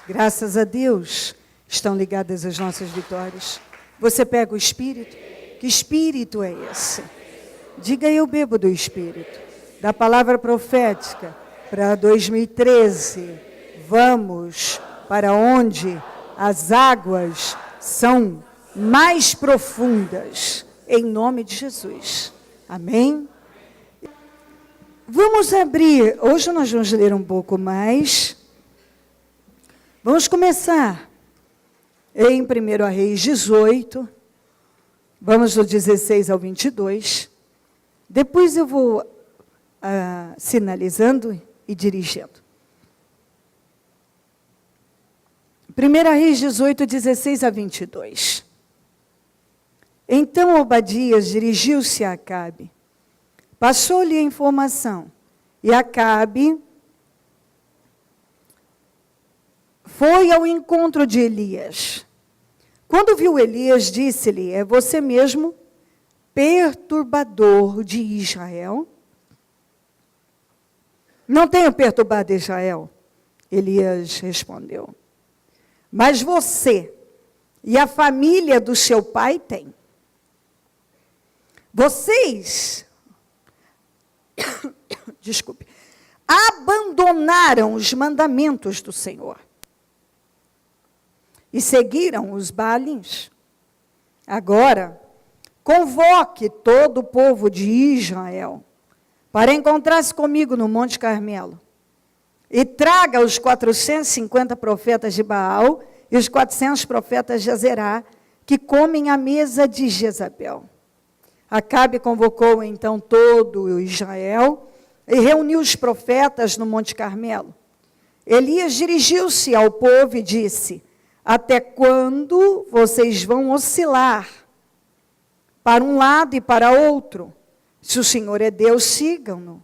Graças a Deus estão ligadas as nossas vitórias. Você pega o Espírito? Que Espírito é esse? Diga: eu bebo do Espírito. Da palavra profética para 2013. Vamos para onde as águas são mais profundas. Em nome de Jesus. Amém? Vamos abrir. Hoje nós vamos ler um pouco mais. Vamos começar em 1 Reis 18. Vamos do 16 ao 22. Depois eu vou sinalizando e dirigindo. 1 Reis 18, 16 a 22. Então Obadias dirigiu-se a Acabe. Passou-lhe a informação. E Acabe foi ao encontro de Elias. Quando viu Elias, disse-lhe: é você mesmo, perturbador de Israel? Não tenho perturbado Israel, Elias respondeu. Mas você e a família do seu pai têm. Vocês, desculpe, abandonaram os mandamentos do Senhor e seguiram os Baalins. Agora, convoque todo o povo de Israel para encontrar-se comigo no Monte Carmelo e traga os 450 profetas de Baal e os 400 profetas de Azerá que comem à mesa de Jezabel. Acabe convocou então todo o Israel e reuniu os profetas no Monte Carmelo. Elias dirigiu-se ao povo e disse: até quando vocês vão oscilar para um lado e para outro? Se o Senhor é Deus, sigam-no.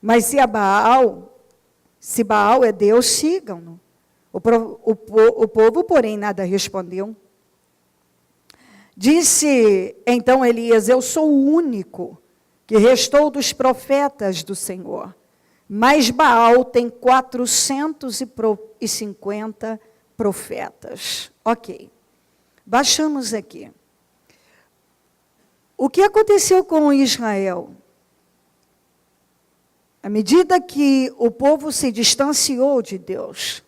Mas se Baal é Deus, sigam-no. O povo, porém, nada respondeu. Disse então Elias: eu sou o único que restou dos profetas do Senhor, mas Baal tem 450 profetas. Ok, baixamos aqui. O que aconteceu com Israel? À medida que o povo se distanciou de Deus,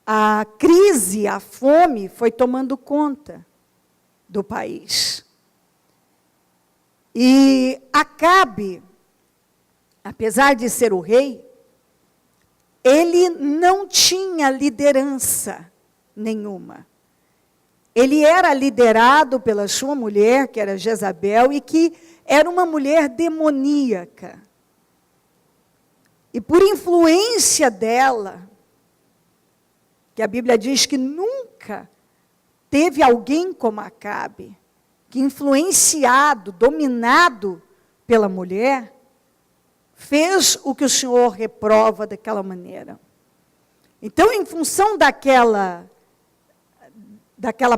a crise, a fome foi tomando conta do país. E Acabe, apesar de ser o rei, ele não tinha liderança nenhuma. Ele era liderado pela sua mulher, que era Jezabel, e que era uma mulher demoníaca. E por influência dela, que a Bíblia diz que nunca teve alguém como Acabe, que influenciado, dominado pela mulher, fez o que o Senhor reprova daquela maneira. Então, em função daquela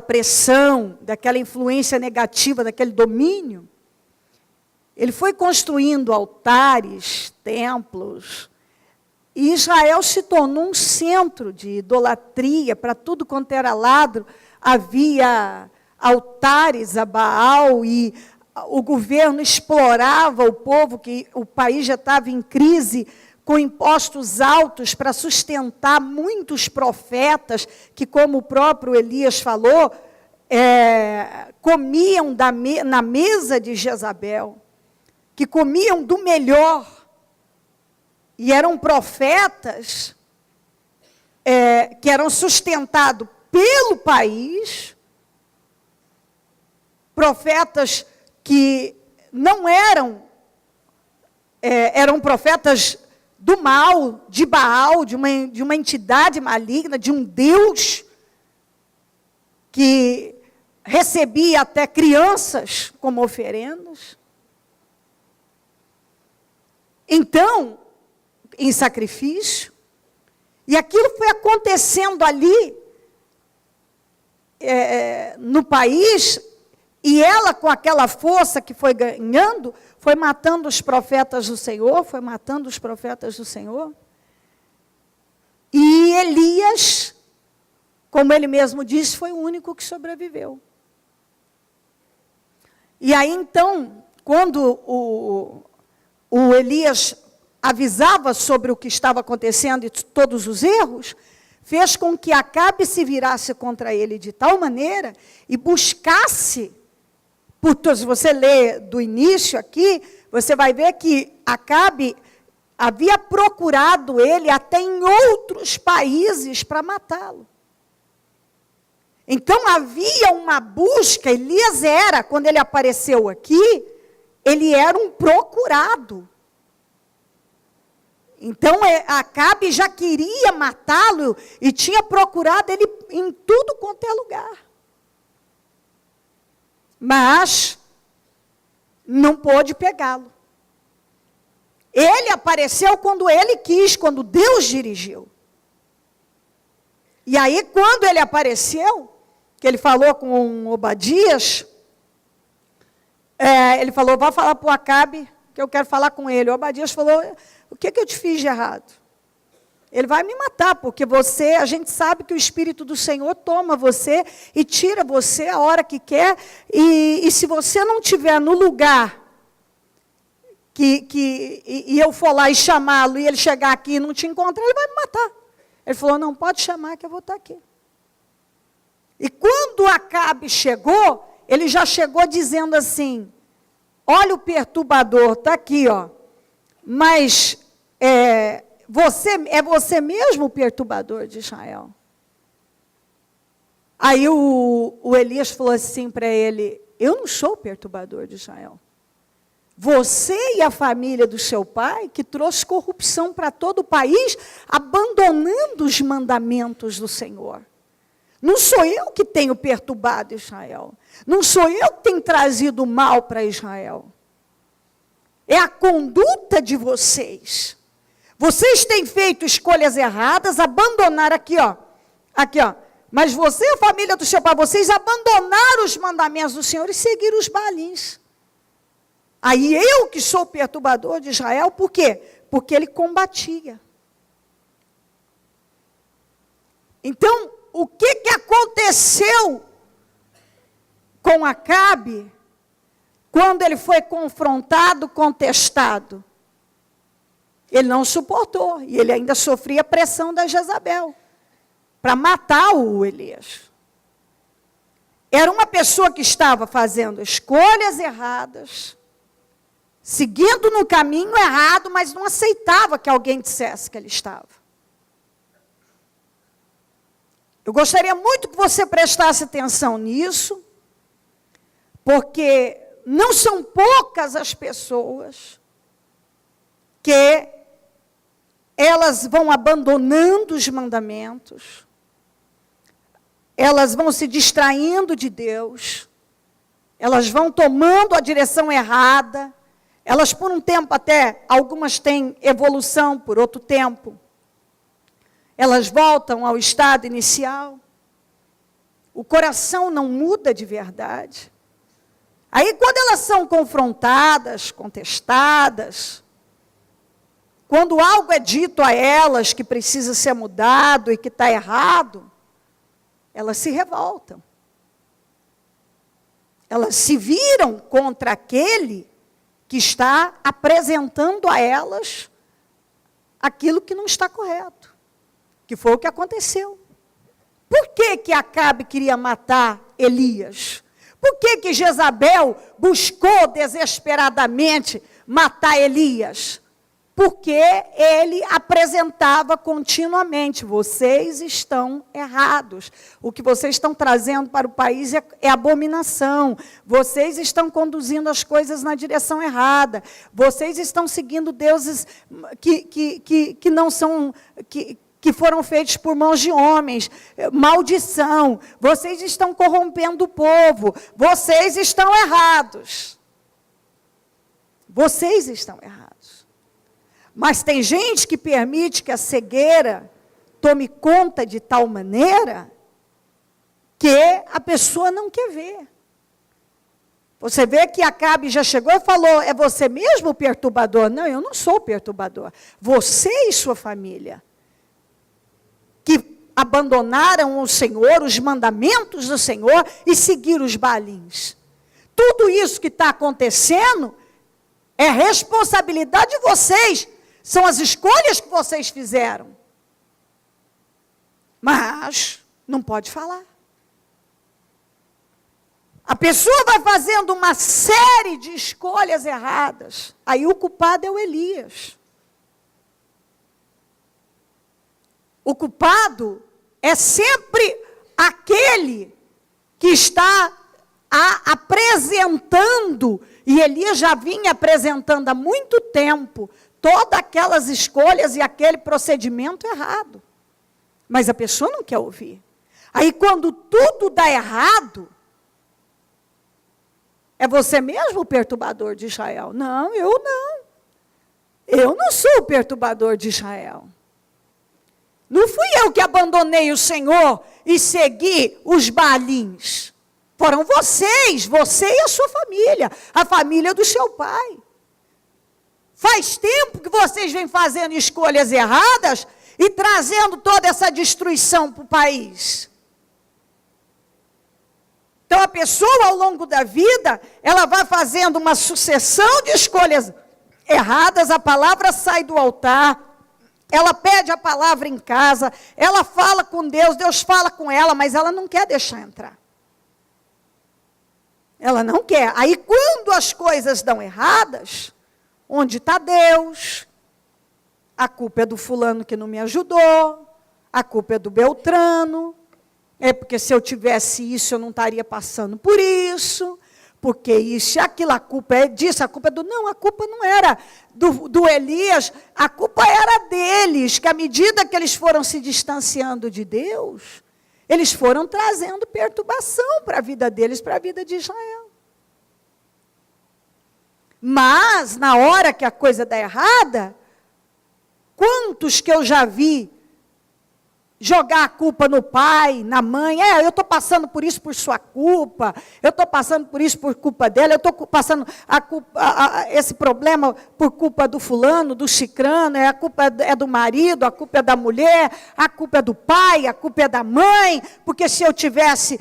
pressão, daquela influência negativa, daquele domínio, ele foi construindo altares, templos, e Israel se tornou um centro de idolatria, para tudo quanto era lado, havia altares a Baal, e o governo explorava o povo, que o país já estava em crise, com impostos altos para sustentar muitos profetas, que, como o próprio Elias falou, comiam na mesa de Jezabel, que comiam do melhor. E eram profetas que eram sustentados pelo país, profetas que não eram profetas do mal, de Baal, de uma entidade maligna, de um Deus que recebia até crianças como oferendas. Então, em sacrifício, e aquilo foi acontecendo ali, no país, e ela, com aquela força que foi ganhando, foi matando os profetas do Senhor, foi matando os profetas do Senhor. E Elias, como ele mesmo disse, foi o único que sobreviveu. E aí então, quando o Elias avisava sobre o que estava acontecendo e todos os erros, fez com que Acabe se virasse contra ele de tal maneira e buscasse, se você ler do início aqui, você vai ver que Acabe havia procurado ele até em outros países para matá-lo. Então havia uma busca, Elias era, quando ele apareceu aqui, ele era um procurado. Então Acabe já queria matá-lo e tinha procurado ele em tudo quanto é lugar. Mas não pôde pegá-lo. Ele apareceu quando ele quis, quando Deus dirigiu. E aí, quando ele apareceu, que ele falou com Obadias, ele falou, vai falar para o Acabe, que eu quero falar com ele. O Obadias falou, o que eu te fiz de errado? Ele vai me matar, porque a gente sabe que o Espírito do Senhor toma você e tira você a hora que quer, e se você não estiver no lugar e eu for lá e chamá-lo, e ele chegar aqui e não te encontrar, ele vai me matar. Ele falou, não, pode chamar que eu vou estar aqui. E quando Acabe chegou, ele já chegou dizendo assim, olha o perturbador, está aqui, ó. Mas você mesmo o perturbador de Israel? Aí o Elias falou assim para ele, eu não sou o perturbador de Israel. Você e a família do seu pai, que trouxe corrupção para todo o país, abandonando os mandamentos do Senhor. Não sou eu que tenho perturbado Israel. Não sou eu que tenho trazido mal para Israel. É a conduta de vocês. Vocês têm feito escolhas erradas, abandonaram aqui, ó. Mas você e a família do seu pai, vocês abandonaram os mandamentos do Senhor e seguiram os Baalins. Aí eu que sou o perturbador de Israel, por quê? Porque ele combatia. Então, o que aconteceu com Acabe quando ele foi confrontado, contestado? Ele não suportou, e ele ainda sofria pressão da Jezabel para matar o Elias. Era uma pessoa que estava fazendo escolhas erradas, seguindo no caminho errado, mas não aceitava que alguém dissesse que ele estava. Eu gostaria muito que você prestasse atenção nisso, porque não são poucas as pessoas que elas vão abandonando os mandamentos, elas vão se distraindo de Deus, elas vão tomando a direção errada, elas por um tempo até, algumas têm evolução, por outro tempo, elas voltam ao estado inicial, o coração não muda de verdade. Aí quando elas são confrontadas, contestadas, quando algo é dito a elas que precisa ser mudado e que está errado, elas se revoltam. Elas se viram contra aquele que está apresentando a elas aquilo que não está correto, que foi o que aconteceu. Por que Acabe queria matar Elias? Por que Jezabel buscou desesperadamente matar Elias? Porque ele apresentava continuamente, vocês estão errados, o que vocês estão trazendo para o país é abominação, vocês estão conduzindo as coisas na direção errada, vocês estão seguindo deuses que não são... que foram feitos por mãos de homens, maldição, vocês estão corrompendo o povo, vocês estão errados. Vocês estão errados. Mas tem gente que permite que a cegueira tome conta de tal maneira que a pessoa não quer ver. Você vê que Acabe já chegou e falou, é você mesmo o perturbador? Não, eu não sou o perturbador. Você e sua família, abandonaram o Senhor, os mandamentos do Senhor e seguiram os Baalins. Tudo isso que está acontecendo é responsabilidade de vocês. São as escolhas que vocês fizeram. Mas não pode falar. A pessoa vai fazendo uma série de escolhas erradas. Aí o culpado é o Elias. O culpado é sempre aquele que está apresentando, e Elias já vinha apresentando há muito tempo, todas aquelas escolhas e aquele procedimento errado. Mas a pessoa não quer ouvir. Aí quando tudo dá errado, é você mesmo o perturbador de Israel? Não, eu não. Eu não sou o perturbador de Israel. Não fui eu que abandonei o Senhor e segui os Baalins. Foram vocês, você e a sua família, a família do seu pai. Faz tempo que vocês vêm fazendo escolhas erradas e trazendo toda essa destruição para o país. Então a pessoa ao longo da vida, ela vai fazendo uma sucessão de escolhas erradas, a palavra sai do altar, ela pede a palavra em casa, ela fala com Deus, Deus fala com ela, mas ela não quer deixar entrar. Ela não quer. Aí quando as coisas dão erradas, onde está Deus? A culpa é do fulano que não me ajudou, a culpa é do Beltrano, é porque se eu tivesse isso eu não estaria passando por isso, porque isso e aquilo, a culpa é disso, a culpa é do... Não, a culpa não era do Elias, a culpa era deles, que à medida que eles foram se distanciando de Deus, eles foram trazendo perturbação para a vida deles, para a vida de Israel. Mas, na hora que a coisa dá errada, quantos que eu já vi jogar a culpa no pai, na mãe? Eu estou passando por isso por sua culpa, eu estou passando por isso por culpa dela, eu estou passando esse problema por culpa do fulano, do cicrano, a culpa é do marido, a culpa é da mulher, a culpa é do pai, a culpa é da mãe, porque se eu tivesse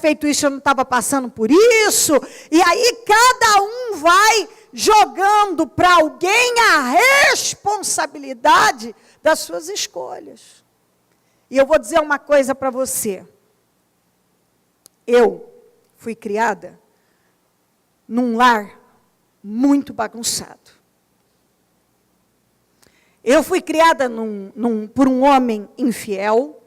feito isso, eu não estava passando por isso. E aí cada um vai jogando para alguém a responsabilidade das suas escolhas. E eu vou dizer uma coisa para você. Eu fui criada num lar muito bagunçado. Eu fui criada por um homem infiel,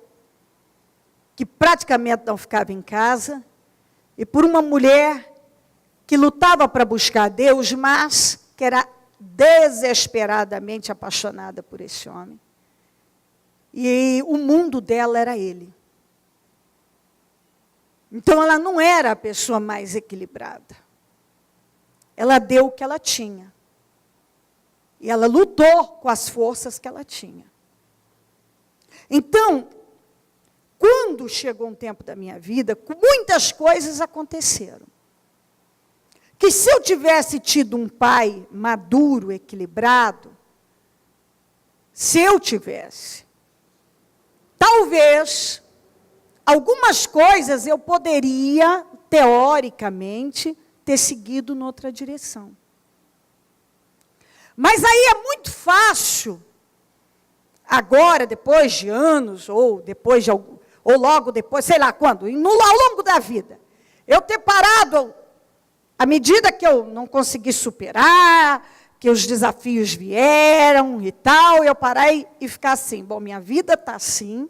que praticamente não ficava em casa, e por uma mulher que lutava para buscar Deus, mas que era desesperadamente apaixonada por esse homem. E o mundo dela era ele. Então ela não era a pessoa mais equilibrada. Ela deu o que ela tinha. E ela lutou com as forças que ela tinha. Então, quando chegou um tempo da minha vida, muitas coisas aconteceram. Que se eu tivesse tido um pai maduro, equilibrado, se eu tivesse, talvez, algumas coisas eu poderia, teoricamente, ter seguido noutra direção. Mas aí é muito fácil, agora, depois de anos, ou logo depois, sei lá quando, ao longo da vida, eu ter parado, à medida que eu não consegui superar, que os desafios vieram e tal, eu parei e ficar assim, bom, minha vida está assim,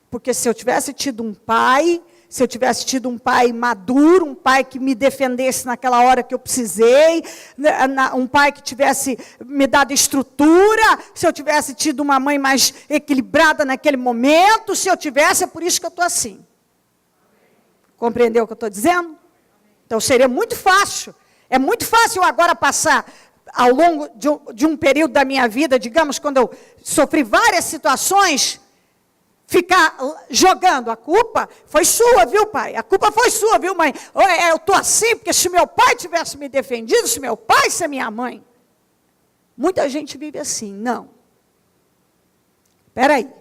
porque se eu tivesse tido um pai maduro, um pai que me defendesse naquela hora que eu precisei, um pai que tivesse me dado estrutura, se eu tivesse tido uma mãe mais equilibrada naquele momento, é por isso que eu estou assim. Compreendeu o que eu estou dizendo? Então seria muito fácil, é muito fácil agora passar ao longo de um período da minha vida, digamos, quando eu sofri várias situações, ficar jogando a culpa, foi sua, viu, pai? A culpa foi sua, viu, mãe? Eu estou assim, porque se meu pai tivesse me defendido, se meu pai fosse minha mãe. Muita gente vive assim, não. Espera aí.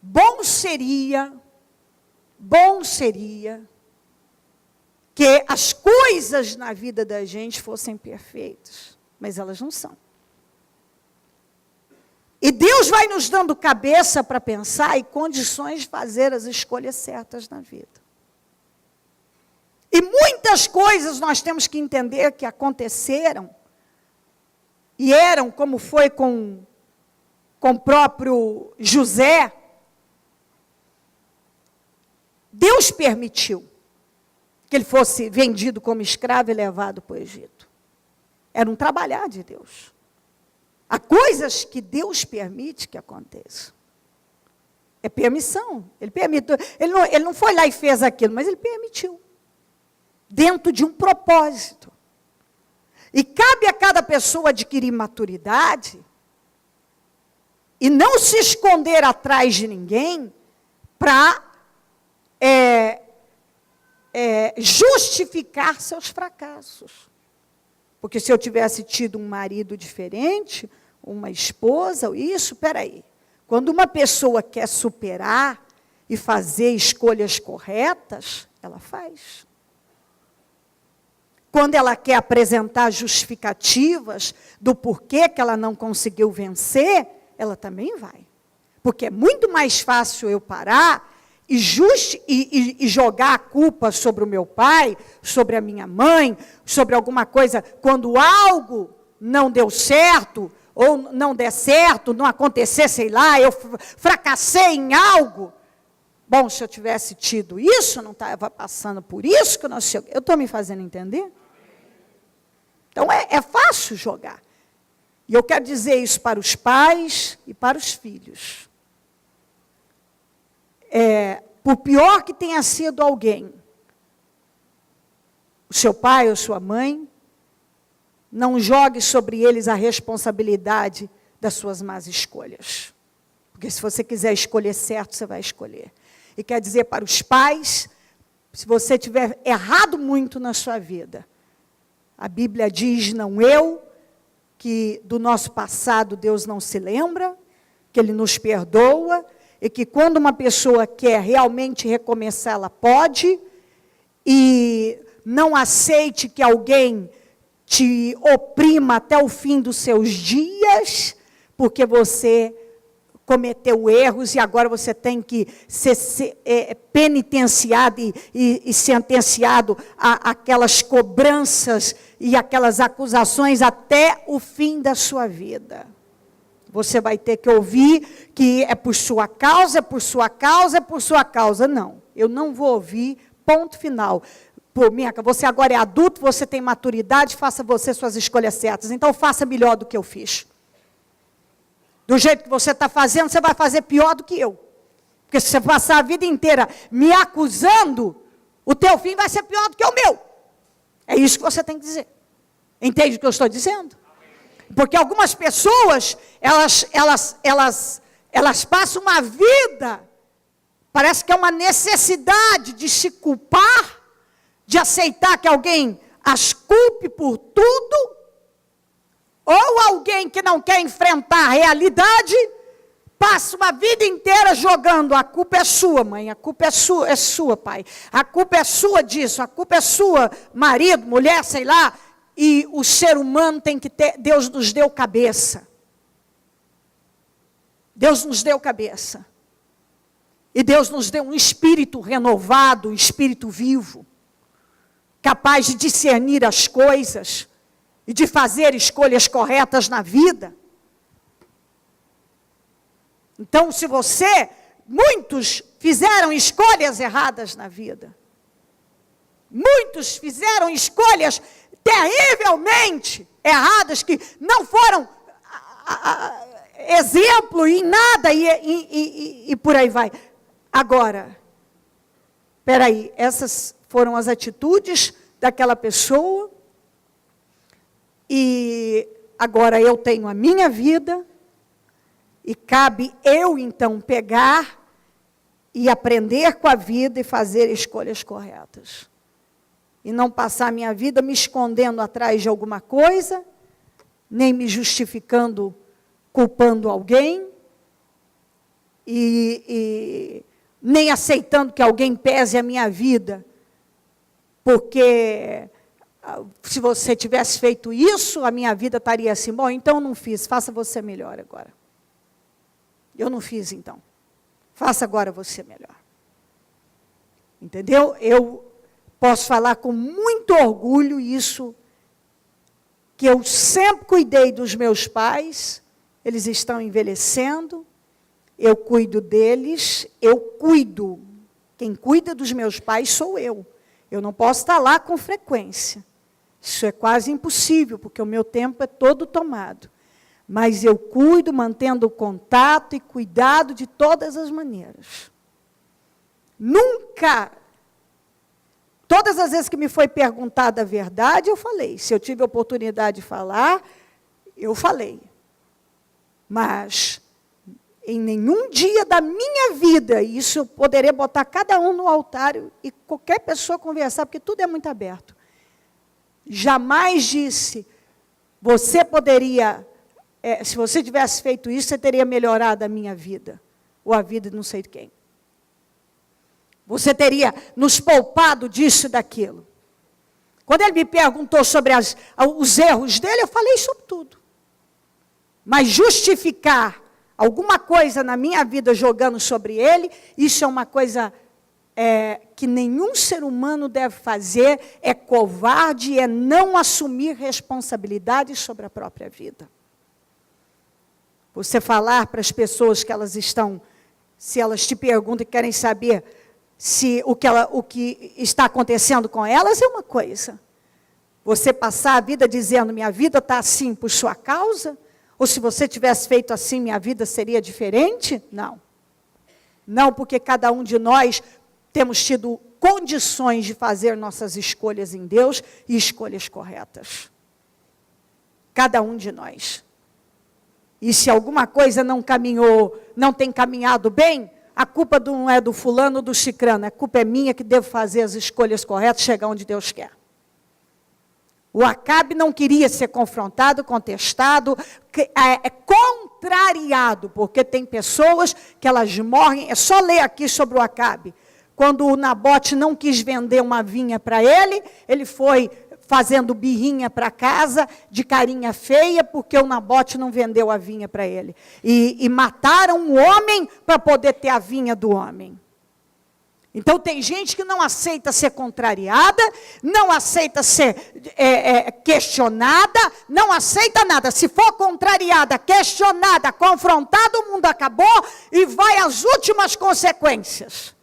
bom seria que as coisas na vida da gente fossem perfeitas, mas elas não são. E Deus vai nos dando cabeça para pensar e condições de fazer as escolhas certas na vida. E muitas coisas nós temos que entender que aconteceram, e eram como foi com o próprio José. Deus permitiu que ele fosse vendido como escravo e levado para o Egito. Era um trabalhar de Deus. Há coisas que Deus permite que aconteçam. É permissão. Ele permitiu. Ele não foi lá e fez aquilo, mas ele permitiu. Dentro de um propósito. E cabe a cada pessoa adquirir maturidade e não se esconder atrás de ninguém para justificar seus fracassos. Porque se eu tivesse tido um marido diferente, uma esposa, peraí. Quando uma pessoa quer superar e fazer escolhas corretas, ela faz. Quando ela quer apresentar justificativas do porquê que ela não conseguiu vencer, ela também vai. Porque é muito mais fácil eu parar e jogar a culpa sobre o meu pai, sobre a minha mãe, sobre alguma coisa, quando algo não deu certo, ou não der certo, não acontecer, sei lá, eu fracassei em algo. Bom, se eu tivesse tido isso, não estava passando por isso, que eu não sei. Eu estou me fazendo entender? Então, é fácil jogar. E eu quero dizer isso para os pais e para os filhos. Por pior que tenha sido alguém, o seu pai ou sua mãe, não jogue sobre eles a responsabilidade das suas más escolhas. Porque se você quiser escolher certo, você vai escolher. E quer dizer para os pais, se você tiver errado muito na sua vida, a Bíblia diz, que do nosso passado Deus não se lembra, que Ele nos perdoa, e que quando uma pessoa quer realmente recomeçar, ela pode, e não aceite que alguém te oprima até o fim dos seus dias, porque você cometeu erros e agora você tem que ser penitenciado e sentenciado àquelas cobranças e aquelas acusações até o fim da sua vida. Você vai ter que ouvir que é por sua causa, é por sua causa, é por sua causa. Não, eu não vou ouvir, ponto final. Pô, Mica, você agora é adulto, você tem maturidade, faça você suas escolhas certas. Então, faça melhor do que eu fiz. Do jeito que você está fazendo, você vai fazer pior do que eu. Porque se você passar a vida inteira me acusando, o teu fim vai ser pior do que o meu. É isso que você tem que dizer. Entende o que eu estou dizendo? Porque algumas pessoas, elas passam uma vida, parece que é uma necessidade de se culpar, de aceitar que alguém as culpe por tudo, ou alguém que não quer enfrentar a realidade, passa uma vida inteira jogando, a culpa é sua, mãe, a culpa é sua, pai, a culpa é sua disso, a culpa é sua, marido, mulher, sei lá, e o ser humano tem que ter, Deus nos deu cabeça. Deus nos deu cabeça. E Deus nos deu um espírito renovado, um espírito vivo, capaz de discernir as coisas e de fazer escolhas corretas na vida. Então, muitos fizeram escolhas erradas na vida. Muitos fizeram escolhas terrivelmente erradas, que não foram exemplo em nada, e por aí vai. Agora, espera essas foram as atitudes daquela pessoa, e agora eu tenho a minha vida, e cabe eu então pegar e aprender com a vida e fazer escolhas corretas. E não passar a minha vida me escondendo atrás de alguma coisa, nem me justificando, culpando alguém, e nem aceitando que alguém pese a minha vida, porque se você tivesse feito isso, a minha vida estaria assim. Bom, então eu não fiz, faça você melhor agora. Eu não fiz então. Faça agora você melhor. Entendeu? Eu posso falar com muito orgulho isso, que eu sempre cuidei dos meus pais, eles estão envelhecendo, eu cuido deles, eu cuido. Quem cuida dos meus pais sou eu. Eu não posso estar lá com frequência. Isso é quase impossível, porque o meu tempo é todo tomado. Mas eu cuido, mantendo o contato e cuidado de todas as maneiras. Nunca, todas as vezes que me foi perguntada a verdade, eu falei. Se eu tive a oportunidade de falar, eu falei. Mas, em nenhum dia da minha vida, isso eu poderia botar cada um no altar e qualquer pessoa conversar, porque tudo é muito aberto. Jamais disse, você poderia, se você tivesse feito isso, você teria melhorado a minha vida, ou a vida de não sei de quem. Você teria nos poupado disso e daquilo. Quando ele me perguntou sobre os erros dele, eu falei sobre tudo. Mas justificar alguma coisa na minha vida jogando sobre ele, isso é uma coisa que nenhum ser humano deve fazer, é covarde, é não assumir responsabilidade sobre a própria vida. Você falar para as pessoas que elas estão, se elas te perguntam e querem saber se o que está acontecendo com elas é uma coisa. Você passar a vida dizendo, minha vida está assim por sua causa, ou se você tivesse feito assim, minha vida seria diferente? Não. Não, porque cada um de nós temos tido condições de fazer nossas escolhas em Deus e escolhas corretas. Cada um de nós. E se alguma coisa não caminhou, não tem caminhado bem, a culpa não é do fulano ou do cicrano, a culpa é minha que devo fazer as escolhas corretas, chegar onde Deus quer. O Acabe não queria ser confrontado, contestado, contrariado, porque tem pessoas que elas morrem, é só ler aqui sobre o Acabe. Quando o Nabote não quis vender uma vinha para ele, ele foi fazendo birrinha para casa, de carinha feia, porque o Nabote não vendeu a vinha para ele. E mataram um homem para poder ter a vinha do homem. Então, tem gente que não aceita ser contrariada, não aceita ser questionada, não aceita nada. Se for contrariada, questionada, confrontada, o mundo acabou e vai às últimas consequências.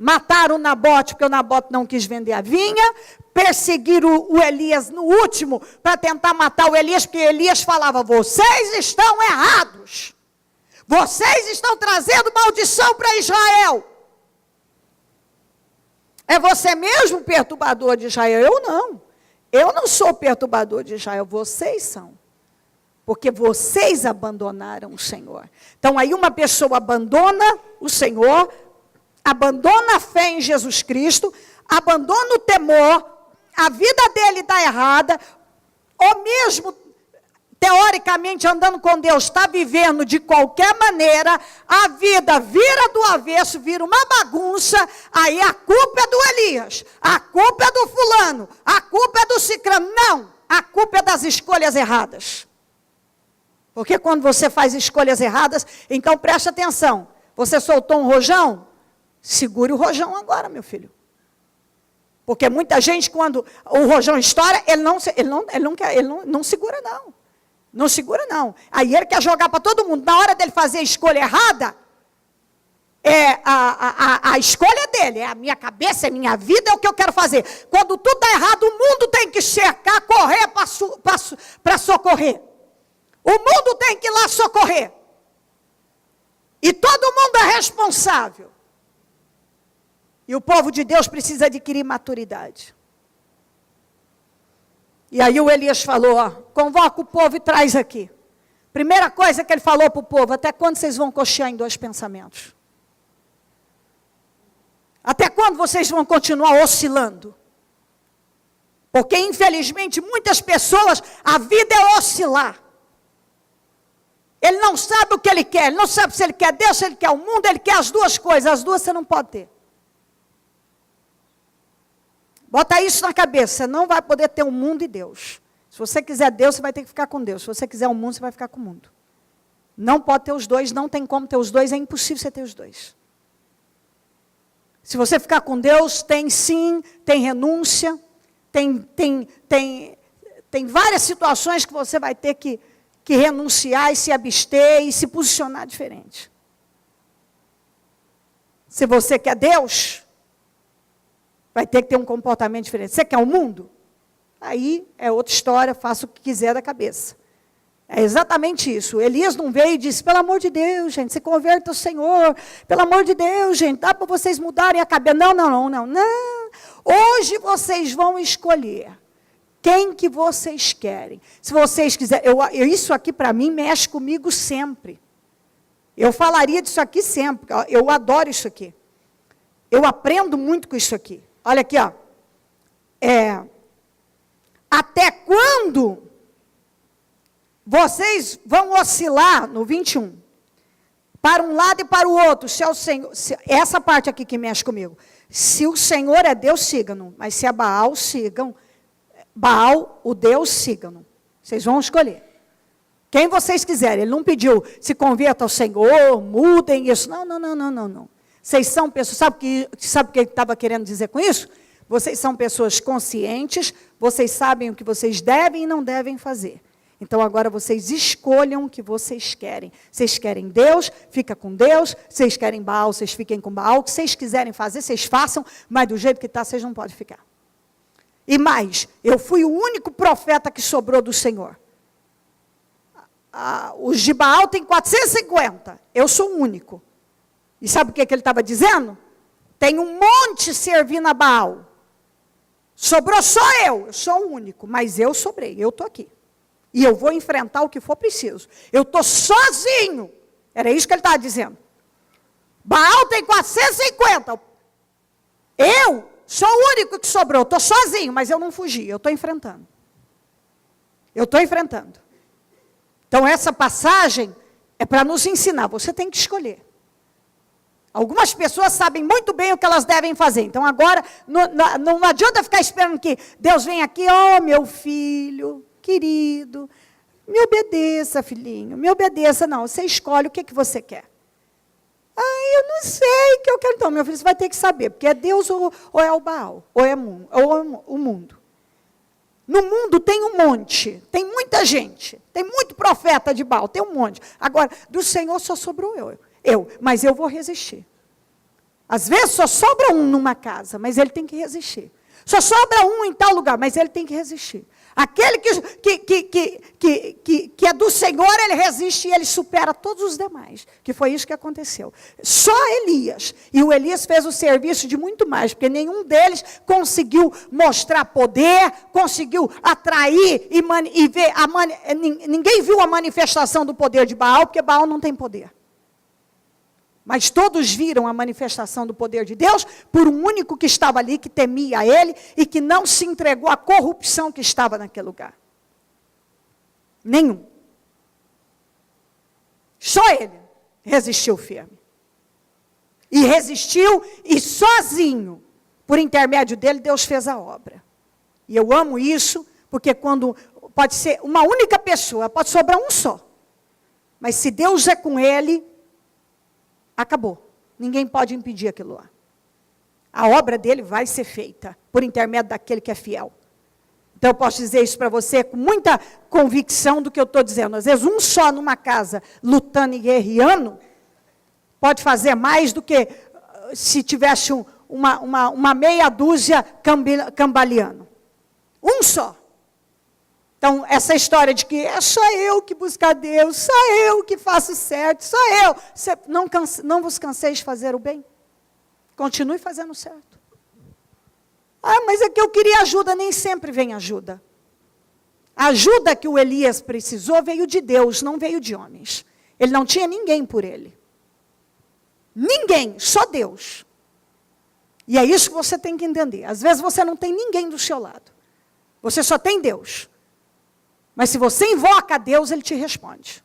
Mataram o Nabote, porque o Nabote não quis vender a vinha, perseguiram o Elias no último, para tentar matar o Elias, porque Elias falava, vocês estão errados. Vocês estão trazendo maldição para Israel. É você mesmo perturbador de Israel? Eu não. Eu não sou perturbador de Israel, vocês são. Porque vocês abandonaram o Senhor. Então, aí uma pessoa abandona o Senhor, abandona a fé em Jesus Cristo, abandona o temor, a vida dele está errada, ou mesmo, teoricamente, andando com Deus, está vivendo de qualquer maneira, a vida vira do avesso, vira uma bagunça, aí a culpa é do Elias, a culpa é do fulano, a culpa é do cicrano. Não, a culpa é das escolhas erradas. Porque quando você faz escolhas erradas, então preste atenção, você soltou um rojão? Segure o rojão agora, meu filho. Porque muita gente, quando o rojão estoura, ele não segura, não. Não segura, não. Aí ele quer jogar para todo mundo. Na hora dele fazer a escolha errada, a escolha dele, é a minha cabeça, é a minha vida, é o que eu quero fazer. Quando tudo está errado, o mundo tem que cercar, correr para socorrer. O mundo tem que ir lá socorrer. E todo mundo é responsável. E o povo de Deus precisa adquirir maturidade. E aí o Elias falou, convoca o povo e traz aqui. Primeira coisa que ele falou para o povo, até quando vocês vão cochear em dois pensamentos? Até quando vocês vão continuar oscilando? Porque infelizmente muitas pessoas, a vida é oscilar. Ele não sabe o que ele quer, ele não sabe se ele quer Deus, se ele quer o mundo, ele quer as duas coisas, as duas você não pode ter. Bota isso na cabeça, você não vai poder ter o mundo e Deus. Se você quiser Deus, você vai ter que ficar com Deus. Se você quiser o mundo, você vai ficar com o mundo. Não pode ter os dois, não tem como ter os dois, é impossível você ter os dois. Se você ficar com Deus, tem sim, tem renúncia, tem várias situações que você vai ter que renunciar e se abster e se posicionar diferente. Se você quer Deus, vai ter que ter um comportamento diferente. Você quer o mundo? Aí é outra história, faça o que quiser da cabeça. É exatamente isso. Elias não veio e disse, pelo amor de Deus, gente, se converta ao Senhor. Pelo amor de Deus, gente, dá para vocês mudarem a cabeça. Não. Hoje vocês vão escolher quem que vocês querem. Se vocês quiserem, isso aqui para mim mexe comigo sempre. Eu falaria disso aqui sempre. Eu adoro isso aqui. Eu aprendo muito com isso aqui. Olha aqui, ó. Até quando vocês vão oscilar, no 21, para um lado e para o outro, se é o Senhor, essa parte aqui que mexe comigo. Se o Senhor é Deus, sigam-no. Mas se é Baal, sigam. Baal, o Deus, sigam-no. Vocês vão escolher. Quem vocês quiserem. Ele não pediu, se converta ao Senhor, mudem isso. Não. Vocês são pessoas, sabe o que ele estava querendo dizer com isso? Vocês são pessoas conscientes, vocês sabem o que vocês devem e não devem fazer. Então, agora vocês escolham o que vocês querem. Vocês querem Deus, fica com Deus. Vocês querem Baal, vocês fiquem com Baal. O que vocês quiserem fazer, vocês façam. Mas do jeito que está, vocês não podem ficar. E mais, eu fui o único profeta que sobrou do Senhor. Os de Baal têm 450. Eu sou o único. E sabe o que ele estava dizendo? Tem um monte servindo a Baal. Sobrou só eu sou o único. Mas eu sobrei, eu estou aqui. E eu vou enfrentar o que for preciso. Eu estou sozinho. Era isso que ele estava dizendo. Baal tem 450. Eu sou o único que sobrou. Estou sozinho, mas eu não fugi. Eu estou enfrentando. Então, essa passagem é para nos ensinar. Você tem que escolher. Algumas pessoas sabem muito bem o que elas devem fazer. Então, agora, não adianta ficar esperando que Deus venha aqui. Oh, meu filho querido, me obedeça, filhinho, me obedeça. Não, você escolhe o que você quer. Eu não sei o que eu quero. Então, meu filho, você vai ter que saber, porque é Deus ou é o Baal, ou é o mundo. No mundo tem um monte, tem muita gente, tem muito profeta de Baal, tem um monte. Agora, do Senhor só sobrou mas eu vou resistir. Às vezes só sobra um numa casa, mas ele tem que resistir. Só sobra um em tal lugar, mas ele tem que resistir. Aquele que é do Senhor, ele resiste e ele supera todos os demais. Que foi isso que aconteceu. Só Elias. E o Elias fez o serviço de muito mais, porque nenhum deles conseguiu mostrar poder, conseguiu atrair e ver. Ninguém viu a manifestação do poder de Baal, porque Baal não tem poder. Mas todos viram a manifestação do poder de Deus por um único que estava ali, que temia ele e que não se entregou à corrupção que estava naquele lugar. Nenhum. Só ele resistiu firme. E resistiu e sozinho, por intermédio dele, Deus fez a obra. E eu amo isso, porque quando pode ser uma única pessoa, pode sobrar um só. Mas se Deus é com ele, acabou. Ninguém pode impedir aquilo lá. A obra dele vai ser feita por intermédio daquele que é fiel. Então, eu posso dizer isso para você com muita convicção do que eu estou dizendo. Às vezes, um só numa casa, lutando e guerreando, pode fazer mais do que se tivesse uma meia dúzia cambaleando. Um só. Então, essa história de que é só eu que busco a Deus, só eu que faço certo, só eu. Você não vos canseis de fazer o bem? Continue fazendo certo. Mas é que eu queria ajuda, nem sempre vem ajuda. A ajuda que o Elias precisou veio de Deus, não veio de homens. Ele não tinha ninguém por ele. Ninguém, só Deus. E é isso que você tem que entender. Às vezes você não tem ninguém do seu lado. Você só tem Deus. Mas se você invoca a Deus, ele te responde.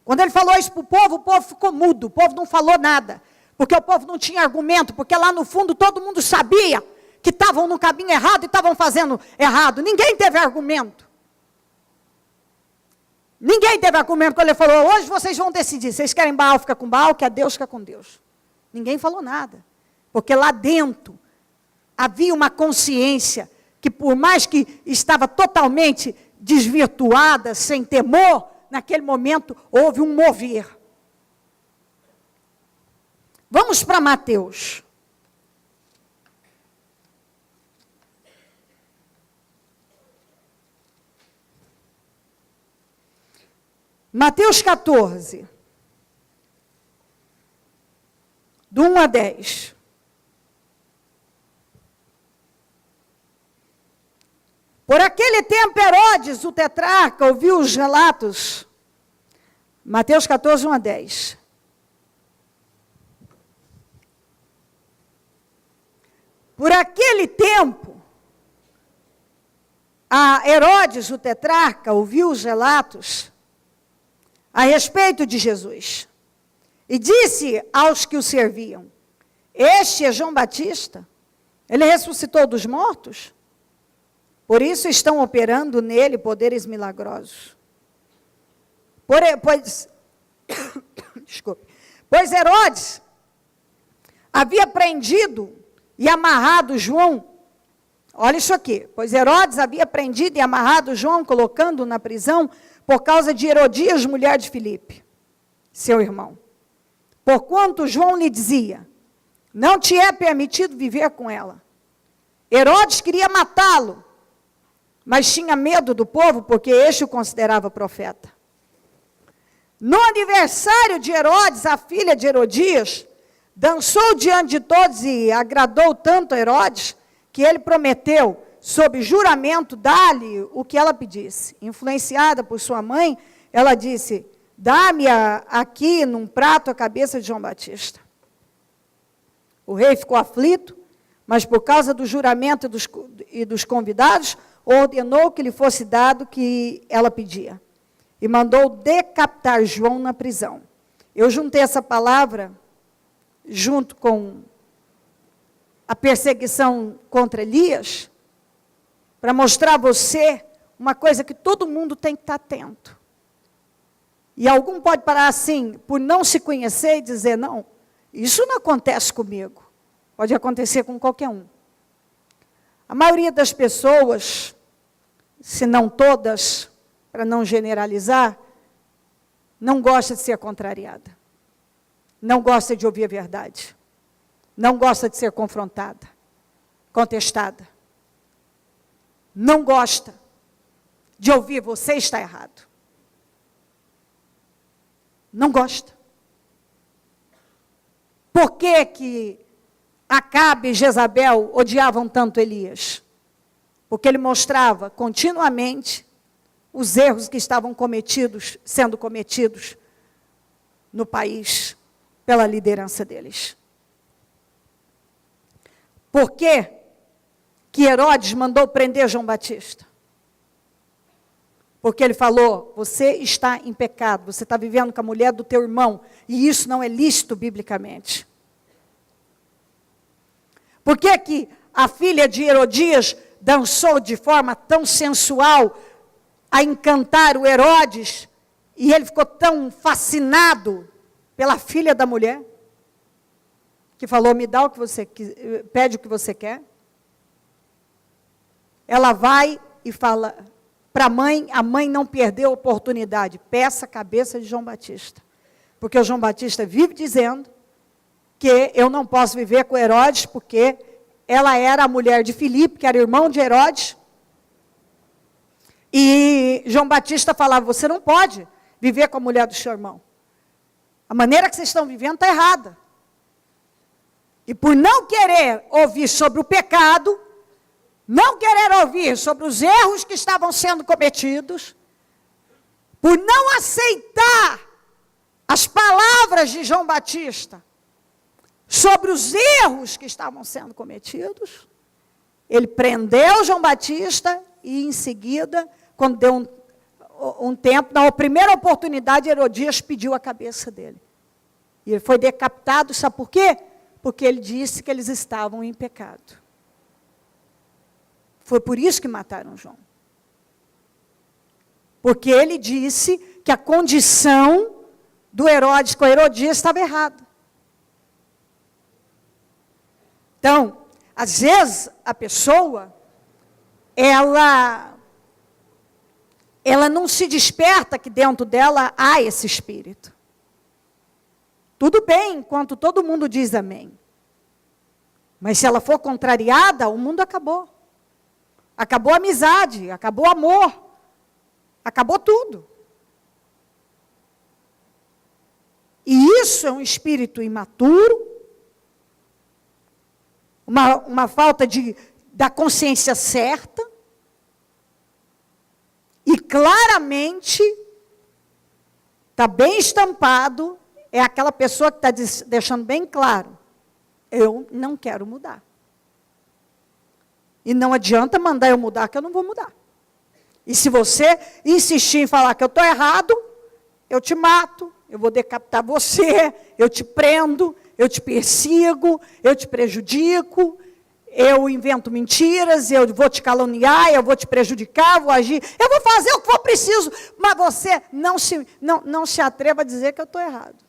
Quando ele falou isso para o povo ficou mudo, o povo não falou nada, porque o povo não tinha argumento, porque lá no fundo todo mundo sabia que estavam no caminho errado e estavam fazendo errado. Ninguém teve argumento. Ninguém teve argumento quando ele falou, hoje vocês vão decidir, vocês querem Baal, fica com Baal, quer Deus, fica com Deus. Ninguém falou nada, porque lá dentro havia uma consciência que por mais que estava totalmente desvirtuada, sem temor, naquele momento houve um mover. Vamos para Mateus. Mateus 14, do 1 a 10. Por aquele tempo, Herodes, o tetrarca, ouviu os relatos. Mateus 14, 1 a 10. Por aquele tempo, Herodes, o tetrarca, ouviu os relatos a respeito de Jesus. E disse aos que o serviam, este é João Batista, ele ressuscitou dos mortos, por isso estão operando nele poderes milagrosos. Pois Herodes havia prendido e amarrado João, olha isso aqui, pois Herodes havia prendido e amarrado João, colocando-o na prisão, por causa de Herodias, mulher de Filipe, seu irmão. Porquanto João lhe dizia, não te é permitido viver com ela. Herodes queria matá-lo, mas tinha medo do povo, porque este o considerava profeta. No aniversário de Herodes, a filha de Herodias, dançou diante de todos e agradou tanto a Herodes, que ele prometeu, sob juramento, dar-lhe o que ela pedisse. Influenciada por sua mãe, ela disse, dá-me aqui num prato a cabeça de João Batista. O rei ficou aflito, mas por causa do juramento e dos convidados, ordenou que lhe fosse dado o que ela pedia. E mandou decapitar João na prisão. Eu juntei essa palavra, junto com a perseguição contra Elias, para mostrar a você uma coisa que todo mundo tem que estar atento. E algum pode parar assim, por não se conhecer e dizer, não, isso não acontece comigo. Pode acontecer com qualquer um. A maioria das pessoas, se não todas, para não generalizar, não gosta de ser contrariada. Não gosta de ouvir a verdade. Não gosta de ser confrontada, contestada. Não gosta de ouvir você está errado. Não gosta. Por que Acabe e Jezabel odiavam tanto Elias? Porque ele mostrava continuamente os erros que estavam sendo cometidos no país pela liderança deles. Por que Herodes mandou prender João Batista? Porque ele falou, você está em pecado, você está vivendo com a mulher do teu irmão, e isso não é lícito biblicamente. Por que a filha de Herodias dançou de forma tão sensual a encantar o Herodes, e ele ficou tão fascinado pela filha da mulher, que falou, me dá o que você quer, pede o que você quer. Ela vai e fala para a mãe não perdeu a oportunidade, peça a cabeça de João Batista. Porque o João Batista vive dizendo que eu não posso viver com Herodes, porque ela era a mulher de Filipe, que era irmão de Herodes. E João Batista falava, você não pode viver com a mulher do seu irmão. A maneira que vocês estão vivendo está errada. E por não querer ouvir sobre o pecado, não querer ouvir sobre os erros que estavam sendo cometidos, por não aceitar as palavras de João Batista sobre os erros que estavam sendo cometidos, ele prendeu João Batista e, em seguida, quando deu um tempo, na primeira oportunidade, Herodias pediu a cabeça dele. E ele foi decapitado, sabe por quê? Porque ele disse que eles estavam em pecado. Foi por isso que mataram João. Porque ele disse que a condição do Herodes com Herodias estava errada. Então, às vezes, a pessoa, ela não se desperta que dentro dela há esse espírito. Tudo bem, enquanto todo mundo diz amém. Mas se ela for contrariada, o mundo acabou. Acabou a amizade, acabou o amor, acabou tudo. E isso é um espírito imaturo, uma falta da consciência certa, e claramente está bem estampado, é aquela pessoa que está deixando bem claro, eu não quero mudar. E não adianta mandar eu mudar, que eu não vou mudar. E se você insistir em falar que eu estou errado, eu te mato, eu vou decapitar você, eu te prendo, eu te persigo, eu te prejudico, eu invento mentiras, eu vou te caluniar, eu vou te prejudicar, vou agir, eu vou fazer o que for preciso, mas você não se atreva a dizer que eu estou errado.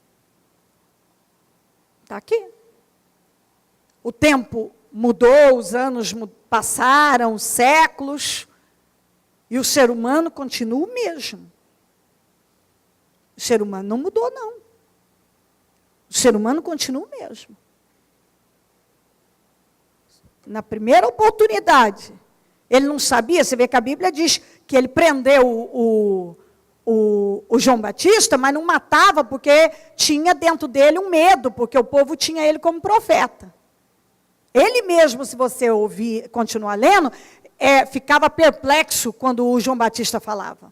Está aqui. O tempo mudou, os anos passaram, séculos, e o ser humano continua o mesmo. O ser humano não mudou, não. O ser humano continua o mesmo. Na primeira oportunidade, ele não sabia, você vê que a Bíblia diz que ele prendeu o João Batista, mas não matava porque tinha dentro dele um medo, porque o povo tinha ele como profeta. Ele mesmo, se você ouvir, continuar lendo, ficava perplexo quando o João Batista falava.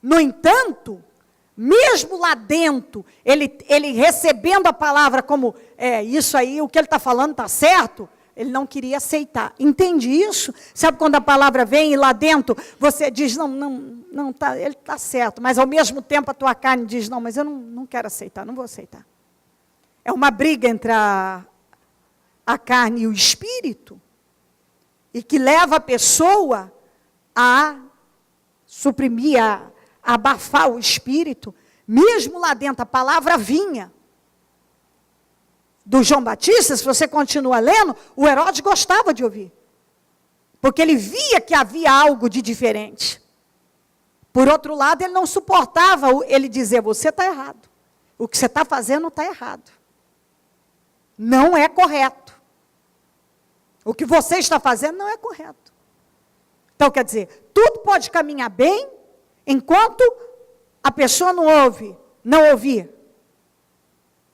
No entanto, mesmo lá dentro, ele recebendo a palavra como, isso aí, o que ele está falando está certo, ele não queria aceitar. Entende isso? Sabe quando a palavra vem e lá dentro você diz, não tá, ele está certo, mas ao mesmo tempo a tua carne diz, não, mas eu não quero aceitar, não vou aceitar. É uma briga entre a carne e o espírito, e que leva a pessoa a suprimir, a abafar o espírito. Mesmo lá dentro, a palavra vinha do João Batista, se você continua lendo, o Herodes gostava de ouvir, porque ele via que havia algo de diferente. Por outro lado, ele não suportava ele dizer, você está errado, o que você está fazendo está errado, não é correto, o que você está fazendo não é correto. Então, quer dizer, tudo pode caminhar bem, enquanto a pessoa não ouvir,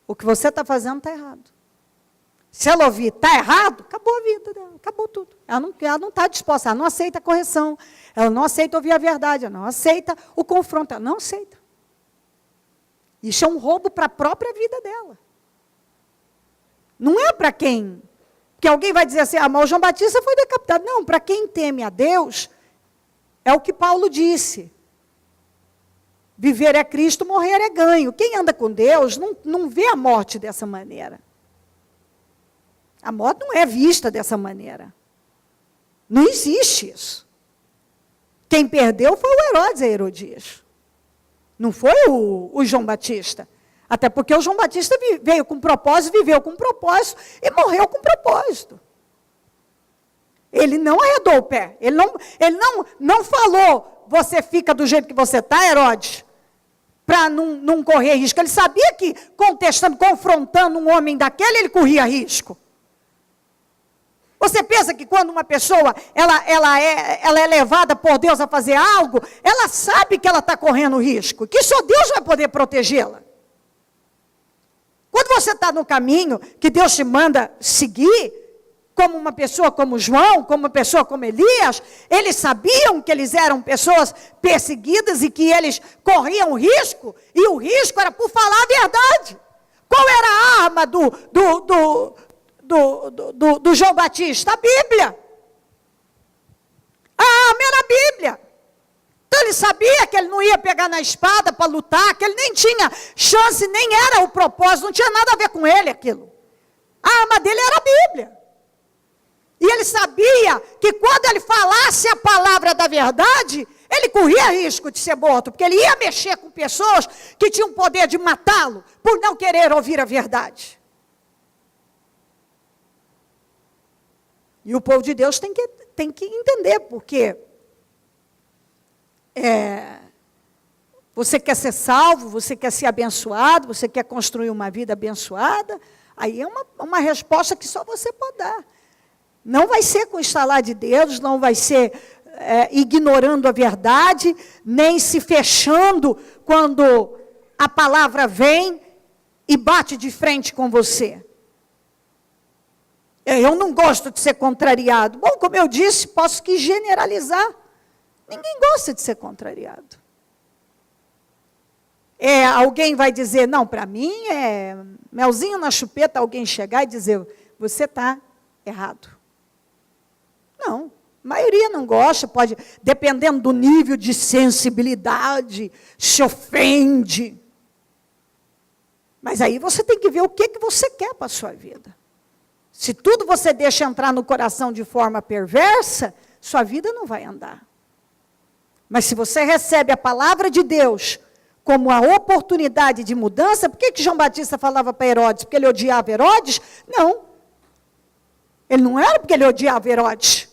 o que você está fazendo está errado. Se ela ouvir, está errado, acabou a vida dela, acabou tudo. Ela não está disposta, ela não aceita a correção, ela não aceita ouvir a verdade, ela não aceita o confronto, ela não aceita. Isso é um roubo para a própria vida dela. Não é para quem? Porque alguém vai dizer assim, mas o João Batista foi decapitado. Não, para quem teme a Deus, é o que Paulo disse. Viver é Cristo, morrer é ganho. Quem anda com Deus não vê a morte dessa maneira. A morte não é vista dessa maneira. Não existe isso. Quem perdeu foi o Herodes e Herodias. Não foi o João Batista. Até porque o João Batista veio com propósito, viveu com propósito e morreu com propósito. Ele não arredou o pé. Ele não falou, você fica do jeito que você está, Herodes, para não correr risco. Ele sabia que, confrontando um homem daquele, ele corria risco. Você pensa que quando uma pessoa ela é levada por Deus a fazer algo, ela sabe que ela está correndo risco, que só Deus vai poder protegê-la. Quando você está no caminho que Deus te manda seguir, como uma pessoa como João, como uma pessoa como Elias, eles sabiam que eles eram pessoas perseguidas e que eles corriam risco, e o risco era por falar a verdade. Qual era a arma do João Batista? A Bíblia. A arma era a Bíblia. Então ele sabia que ele não ia pegar na espada para lutar, que ele nem tinha chance, nem era o propósito, não tinha nada a ver com ele aquilo. A arma dele era a Bíblia. E ele sabia que quando ele falasse a palavra da verdade, ele corria risco de ser morto, porque ele ia mexer com pessoas que tinham poder de matá-lo, por não querer ouvir a verdade. E o povo de Deus tem que entender, porque você quer ser salvo, você quer ser abençoado, você quer construir uma vida abençoada, aí é uma resposta que só você pode dar. Não vai ser com o estalar de dedos, não vai ser ignorando a verdade, nem se fechando quando a palavra vem e bate de frente com você. Eu não gosto de ser contrariado. Bom, como eu disse, posso que generalizar. Ninguém gosta de ser contrariado. Alguém vai dizer, não, para mim é melzinho na chupeta, alguém chegar e dizer, você está errado. Não, a maioria não gosta, pode, dependendo do nível de sensibilidade, se ofende. Mas aí você tem que ver o que você quer para a sua vida. Se tudo você deixa entrar no coração de forma perversa, sua vida não vai andar. Mas se você recebe a palavra de Deus como a oportunidade de mudança, por que João Batista falava para Herodes? Porque ele odiava Herodes? Não. Ele não era porque ele odiava Herodes.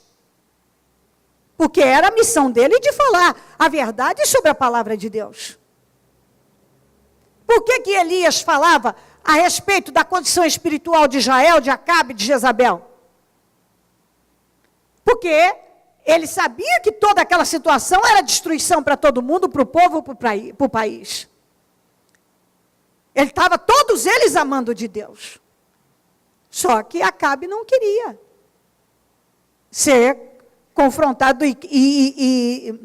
Porque era a missão dele de falar a verdade sobre a palavra de Deus. Por que Elias falava a respeito da condição espiritual de Israel, de Acabe e de Jezabel? Porque ele sabia que toda aquela situação era destruição para todo mundo, para o povo, para o país. Ele estava, todos eles amando de Deus. Só que Acabe não queria ser confrontado e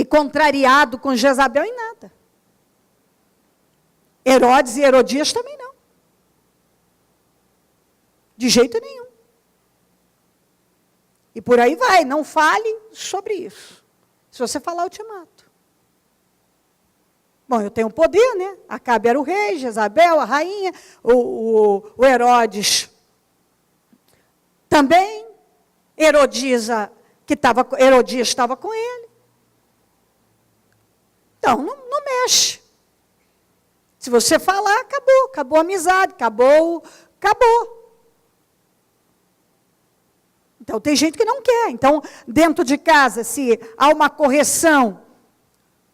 contrariado com Jezabel em nada. Herodes e Herodias também não. De jeito nenhum. E por aí vai, não fale sobre isso. Se você falar, eu te mato. Bom, eu tenho poder, né? Acabe era o rei, Jezabel, a rainha, o Herodes também. Herodias estava com ele. Então, não mexe. Se você falar, acabou a amizade, acabou. Então, tem gente que não quer. Então, dentro de casa, se há uma correção,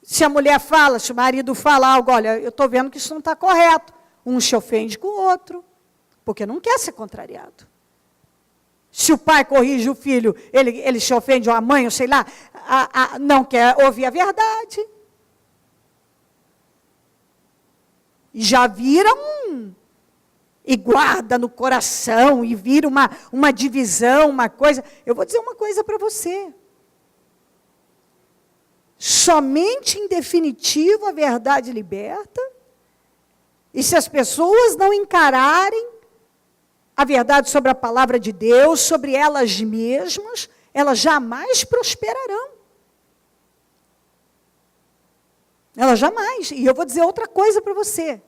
se a mulher fala, se o marido fala algo, olha, eu estou vendo que isso não está correto. Um se ofende com o outro, porque não quer ser contrariado. Se o pai corrige o filho, ele se ofende, ou a mãe, ou sei lá, não quer ouvir a verdade. E já vira e guarda no coração, e vira uma divisão, uma coisa. Eu vou dizer uma coisa para você. Somente em definitivo a verdade liberta, e se as pessoas não encararem a verdade sobre a palavra de Deus, sobre elas mesmas, elas jamais prosperarão. Elas jamais. E eu vou dizer outra coisa para você.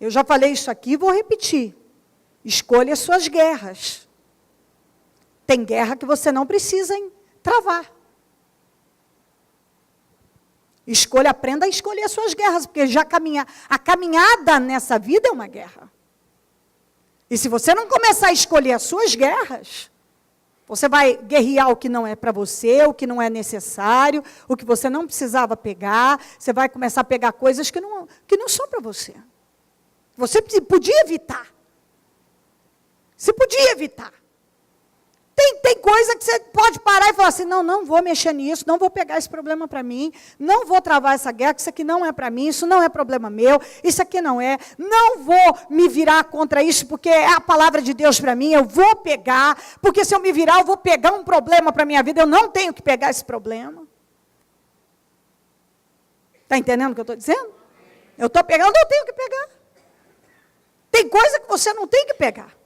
Eu já falei isso aqui e vou repetir. Escolha as suas guerras. Tem guerra que você não precisa travar. Aprenda a escolher as suas guerras, porque a caminhada nessa vida é uma guerra. E se você não começar a escolher as suas guerras, você vai guerrear o que não é para você, o que não é necessário, o que você não precisava pegar. Você vai começar a pegar coisas que não são para você. Você podia evitar. Você podia evitar. Tem coisa que você pode parar e falar assim, não vou mexer nisso, não vou pegar esse problema para mim, não vou travar essa guerra, que isso aqui não é para mim, isso não é problema meu, isso aqui não vou me virar contra isso, porque é a palavra de Deus para mim, eu vou pegar, porque se eu me virar, eu vou pegar um problema para a minha vida, eu não tenho que pegar esse problema. Está entendendo o que eu estou dizendo? Eu estou pegando, eu tenho que pegar. Tem coisa que você não tem que pegar.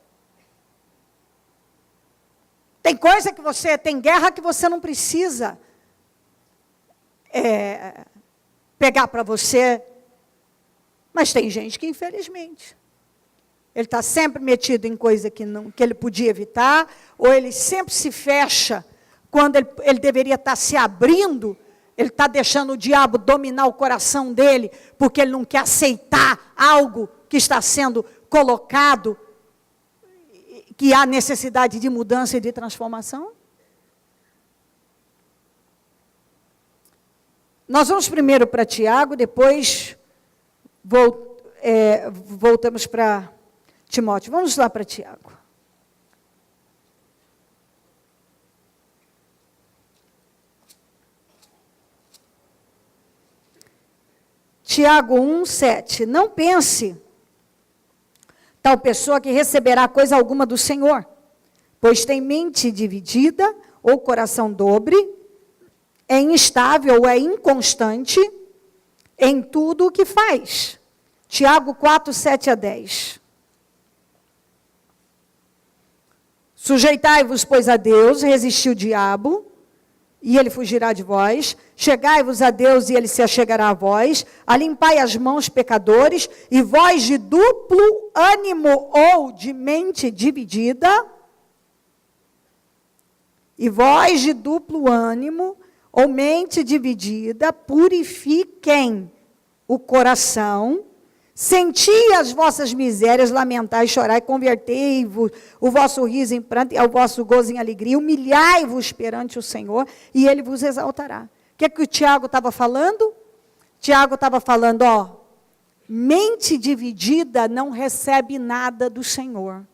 Tem coisa que você, tem guerra que você não precisa pegar para você. Mas tem gente que, infelizmente, ele está sempre metido em coisa que ele podia evitar, ou ele sempre se fecha quando ele deveria estar se abrindo. Ele está deixando o diabo dominar o coração dele, porque ele não quer aceitar algo que está sendo colocado, que há necessidade de mudança e de transformação. Nós vamos primeiro para Tiago, depois voltamos para Timóteo. Vamos lá para Tiago. Tiago 1:7. Não pense tal pessoa que receberá coisa alguma do Senhor, pois tem mente dividida ou coração dobre, é instável ou é inconstante em tudo o que faz. Tiago 4:7-10. Sujeitai-vos, pois, a Deus, resisti o diabo, e ele fugirá de vós. Chegai-vos a Deus, e ele se achegará a vós. Alimpai as mãos, pecadores, e vós de duplo ânimo ou de mente dividida. E vós de duplo ânimo ou mente dividida, purifiquem o coração. Senti as vossas misérias, lamentai, chorai, convertei-vos o vosso riso em pranto e o vosso gozo em alegria, humilhai-vos perante o Senhor e Ele vos exaltará. O que é que o Tiago estava falando? Tiago estava falando, mente dividida não recebe nada do Senhor.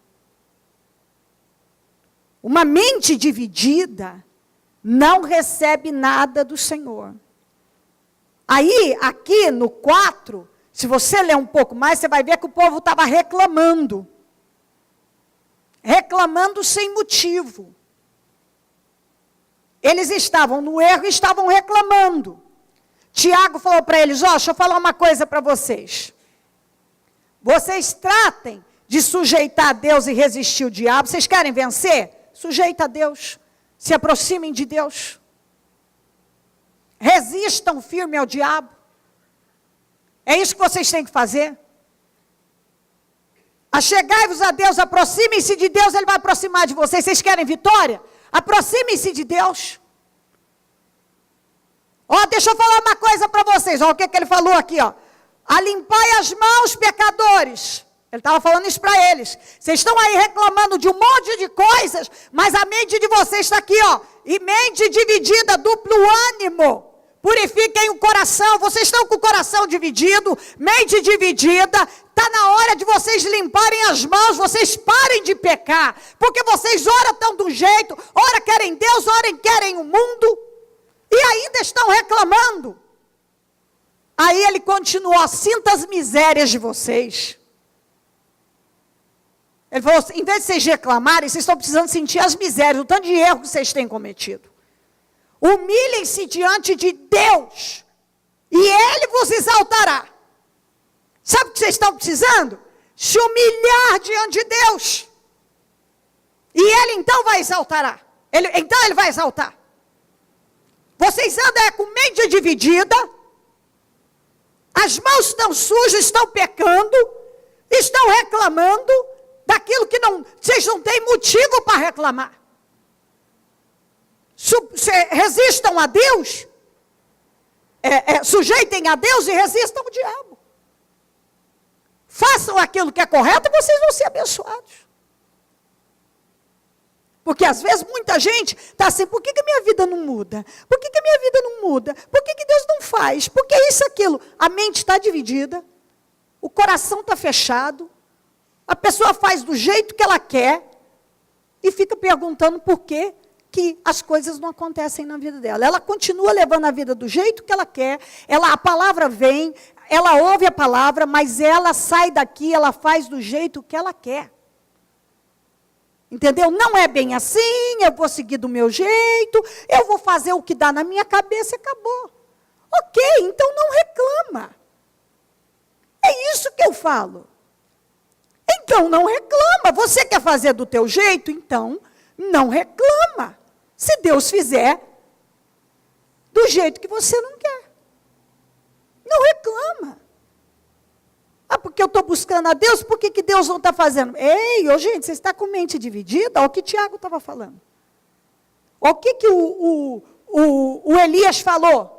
Uma mente dividida não recebe nada do Senhor. Aí, aqui no 4... se você ler um pouco mais, você vai ver que o povo estava reclamando. Reclamando sem motivo. Eles estavam no erro e estavam reclamando. Tiago falou para eles, deixa eu falar uma coisa para vocês. Vocês tratem de sujeitar a Deus e resistir o diabo. Vocês querem vencer? Sujeita a Deus. Se aproximem de Deus. Resistam firme ao diabo. É isso que vocês têm que fazer. Achegai-vos a Deus, aproximem-se de Deus, Ele vai aproximar de vocês. Vocês querem vitória? Aproximem-se de Deus. Deixa eu falar uma coisa para vocês. O que ele falou aqui, Alimpai as mãos, pecadores. Ele estava falando isso para eles. Vocês estão aí reclamando de um monte de coisas, mas a mente de vocês está aqui, E mente dividida, duplo ânimo. Purifiquem o coração. Vocês estão com o coração dividido, mente dividida. Está na hora de vocês limparem as mãos. Vocês parem de pecar. Porque vocês ora estão do jeito, ora querem Deus, ora querem o mundo. E ainda estão reclamando. Aí ele continuou, sinta as misérias de vocês. Ele falou, em vez de vocês reclamarem, vocês estão precisando sentir as misérias, o tanto de erro que vocês têm cometido. Humilhem-se diante de Deus, e Ele vos exaltará. Sabe o que vocês estão precisando? Se humilhar diante de Deus. E Ele então vai exaltar. Então Ele vai exaltar. Vocês andam com mente dividida, as mãos estão sujas, estão pecando, estão reclamando daquilo que vocês não têm motivo para reclamar. Resistam a Deus, sujeitem a Deus e resistam ao diabo. Façam aquilo que é correto e vocês vão ser abençoados. Porque às vezes muita gente está assim, por que a minha vida não muda? Por que a minha vida não muda? Por que Deus não faz? Por que isso, aquilo? A mente está dividida, o coração está fechado, a pessoa faz do jeito que ela quer e fica perguntando por quê que as coisas não acontecem na vida dela. Ela continua levando a vida do jeito que ela quer, a palavra vem, ela ouve a palavra, mas ela sai daqui, ela faz do jeito que ela quer. Entendeu? Não é bem assim, eu vou seguir do meu jeito, eu vou fazer o que dá na minha cabeça e acabou. Ok, então não reclama. É isso que eu falo. Então não reclama. Você quer fazer do teu jeito? Então Não reclama. Se Deus fizer do jeito que você não quer. Não reclama. Ah, porque eu estou buscando a Deus, por que Deus não está fazendo? Ei, gente, você está com mente dividida? Olha o que Tiago estava falando. Olha o que o Elias falou.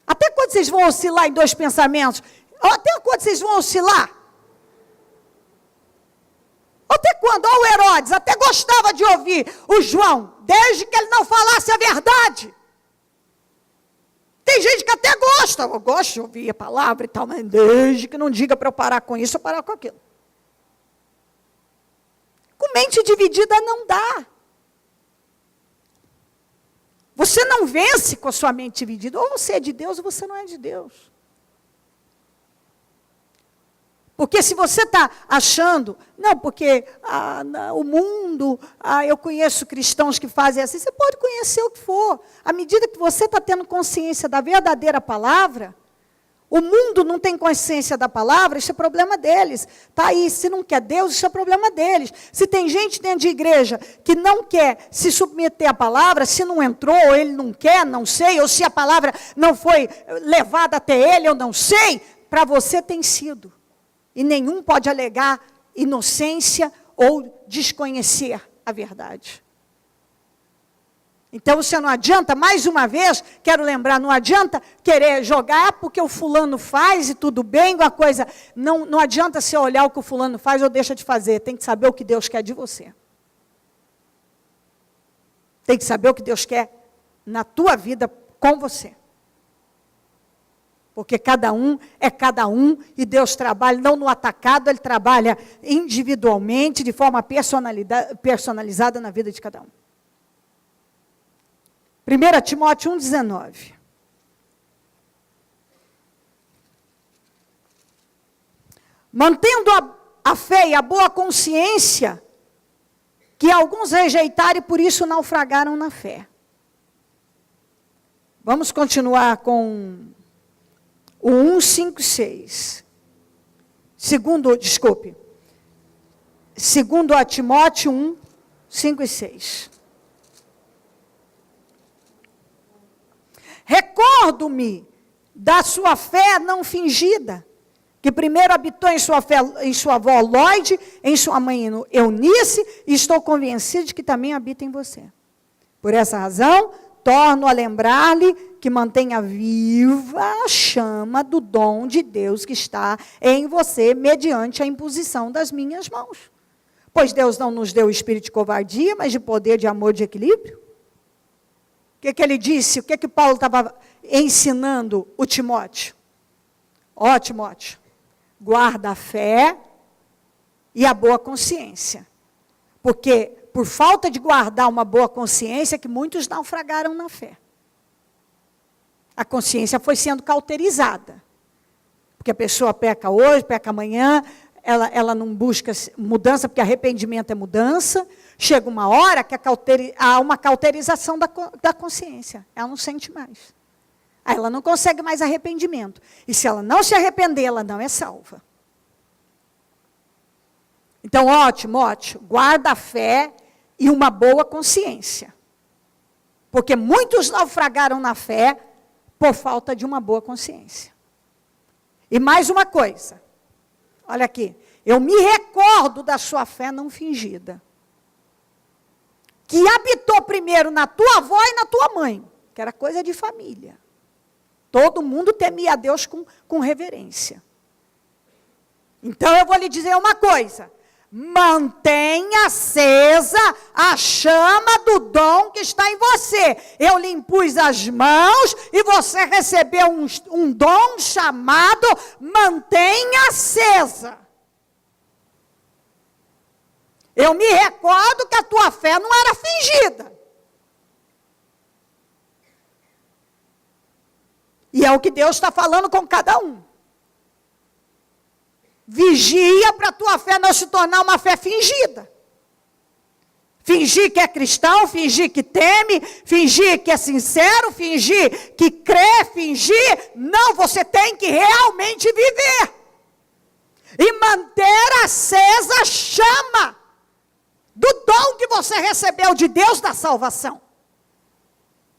Até quando vocês vão oscilar em dois pensamentos? Até quando vocês vão oscilar? Até quando? Olha o Herodes, até gostava de ouvir o João, desde que ele não falasse a verdade. Tem gente que até gosta, eu gosto de ouvir a palavra e tal, mas desde que não diga para eu parar com isso, eu parar com aquilo. Com mente dividida não dá. Você não vence com a sua mente dividida. Ou você é de Deus ou você não é de Deus. Porque se você está achando, não, porque o mundo, eu conheço cristãos que fazem assim, você pode conhecer o que for. À medida que você está tendo consciência da verdadeira palavra, o mundo não tem consciência da palavra, isso é problema deles. Está aí, se não quer Deus, isso é problema deles. Se tem gente dentro de igreja que não quer se submeter à palavra, se não entrou, ou ele não quer, não sei, ou se a palavra não foi levada até ele, eu não sei, para você tem sido. E nenhum pode alegar inocência ou desconhecer a verdade. Então, você não adianta, mais uma vez, quero lembrar, não adianta querer jogar porque o fulano faz e tudo bem, uma coisa, não adianta você olhar o que o fulano faz ou deixa de fazer, tem que saber o que Deus quer de você. Tem que saber o que Deus quer na tua vida com você. Porque cada um é cada um, e Deus trabalha não no atacado, Ele trabalha individualmente, de forma personalizada na vida de cada um. 1 Timóteo 1,19. Mantendo a fé e a boa consciência, que alguns rejeitaram e por isso naufragaram na fé. Vamos continuar com o 1:5-6. Segundo a Timóteo 1:5-6. Recordo-me da sua fé não fingida, que primeiro habitou em sua avó Lóide, em sua mãe Eunice, e estou convencido de que também habita em você. Por essa razão, torno a lembrar-lhe que mantenha viva a chama do dom de Deus que está em você, mediante a imposição das minhas mãos. Pois Deus não nos deu espírito de covardia, mas de poder, de amor, de equilíbrio. O que ele disse? O que Paulo estava ensinando o Timóteo? Ó, Timóteo, guarda a fé e a boa consciência. Porque por falta de guardar uma boa consciência, que muitos naufragaram na fé. A consciência foi sendo cauterizada. Porque a pessoa peca hoje, peca amanhã, ela não busca mudança, porque arrependimento é mudança. Chega uma hora que há uma cauterização da consciência. Ela não sente mais. Aí ela não consegue mais arrependimento. E se ela não se arrepender, ela não é salva. Então, ó, Timóteo, guarda a fé e uma boa consciência. Porque muitos naufragaram na fé por falta de uma boa consciência. E mais uma coisa. Olha aqui. Eu me recordo da sua fé não fingida. Que habitou primeiro na tua avó e na tua mãe. Que era coisa de família. Todo mundo temia a Deus com reverência. Então eu vou lhe dizer uma coisa. Mantenha acesa a chama do dom que está em você. Eu lhe impus as mãos e você recebeu um dom chamado mantenha acesa. Eu me recordo que a tua fé não era fingida. E é o que Deus está falando com cada um. Vigia para a tua fé não se tornar uma fé fingida. Fingir que é cristão, fingir que teme, fingir que é sincero, fingir que crê, fingir. Não, você tem que realmente viver. E manter acesa a chama do dom que você recebeu de Deus da salvação.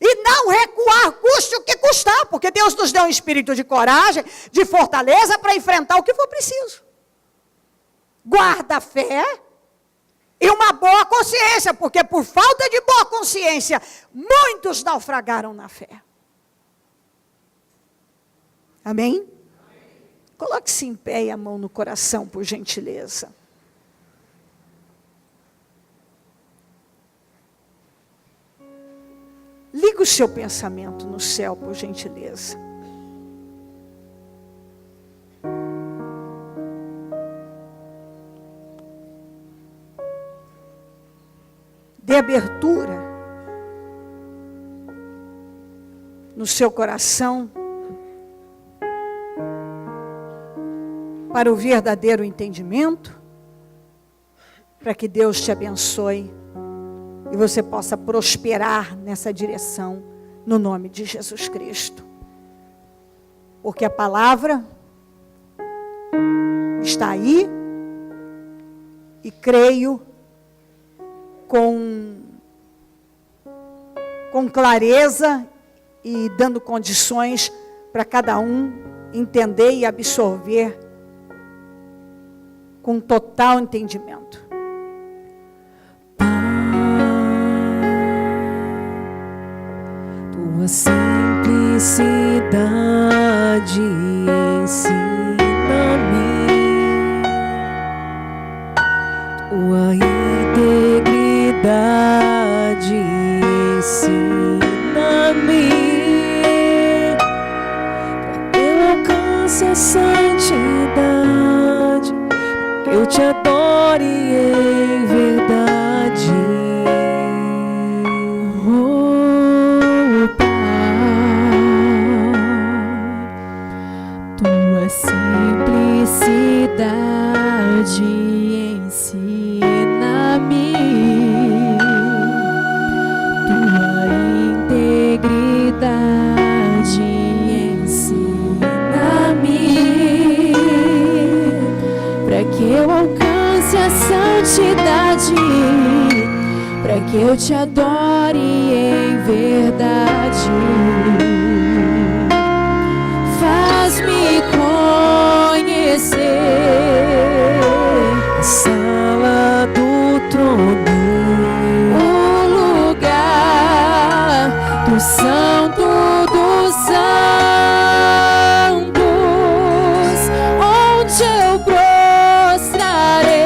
E não recuar, custe o que custar, porque Deus nos deu um espírito de coragem, de fortaleza para enfrentar o que for preciso. Guarda a fé e uma boa consciência, porque por falta de boa consciência, muitos naufragaram na fé. Amém? Coloque-se em pé e a mão no coração, por gentileza. Liga o seu pensamento no céu, por gentileza. Dê abertura no seu coração para o verdadeiro entendimento, para que Deus te abençoe e você possa prosperar nessa direção, no nome de Jesus Cristo. Porque a palavra está aí, e creio com clareza e dando condições para cada um entender e absorver com total entendimento. Tua simplicidade ensina-me, tua integridade ensina-me, para que eu alcance a santidade, que eu te adore em verdade. Simplicidade ensina-me, tua integridade ensina-me, para que eu alcance a santidade, para que eu te adore em verdade. Faz-me conhecer a sala do trono, o lugar do santo dos santos, onde eu prostrarei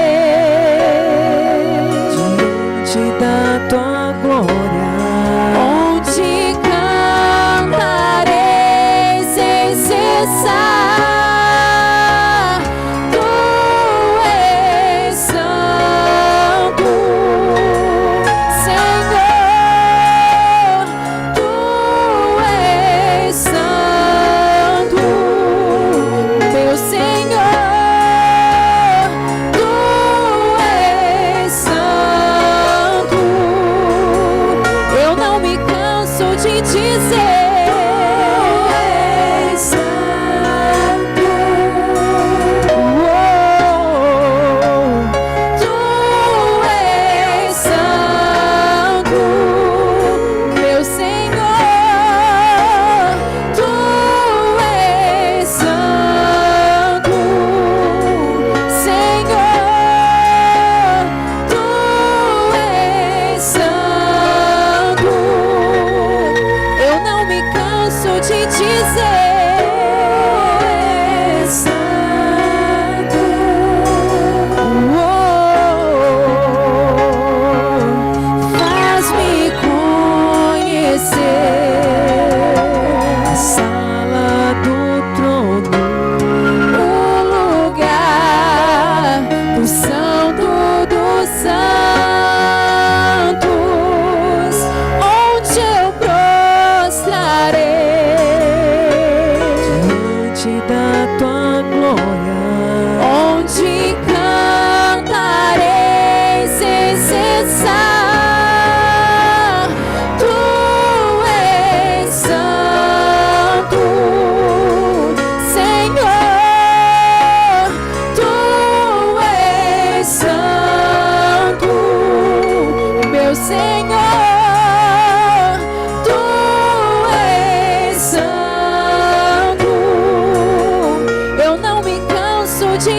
diante da tua glória, onde cantarei sem cessar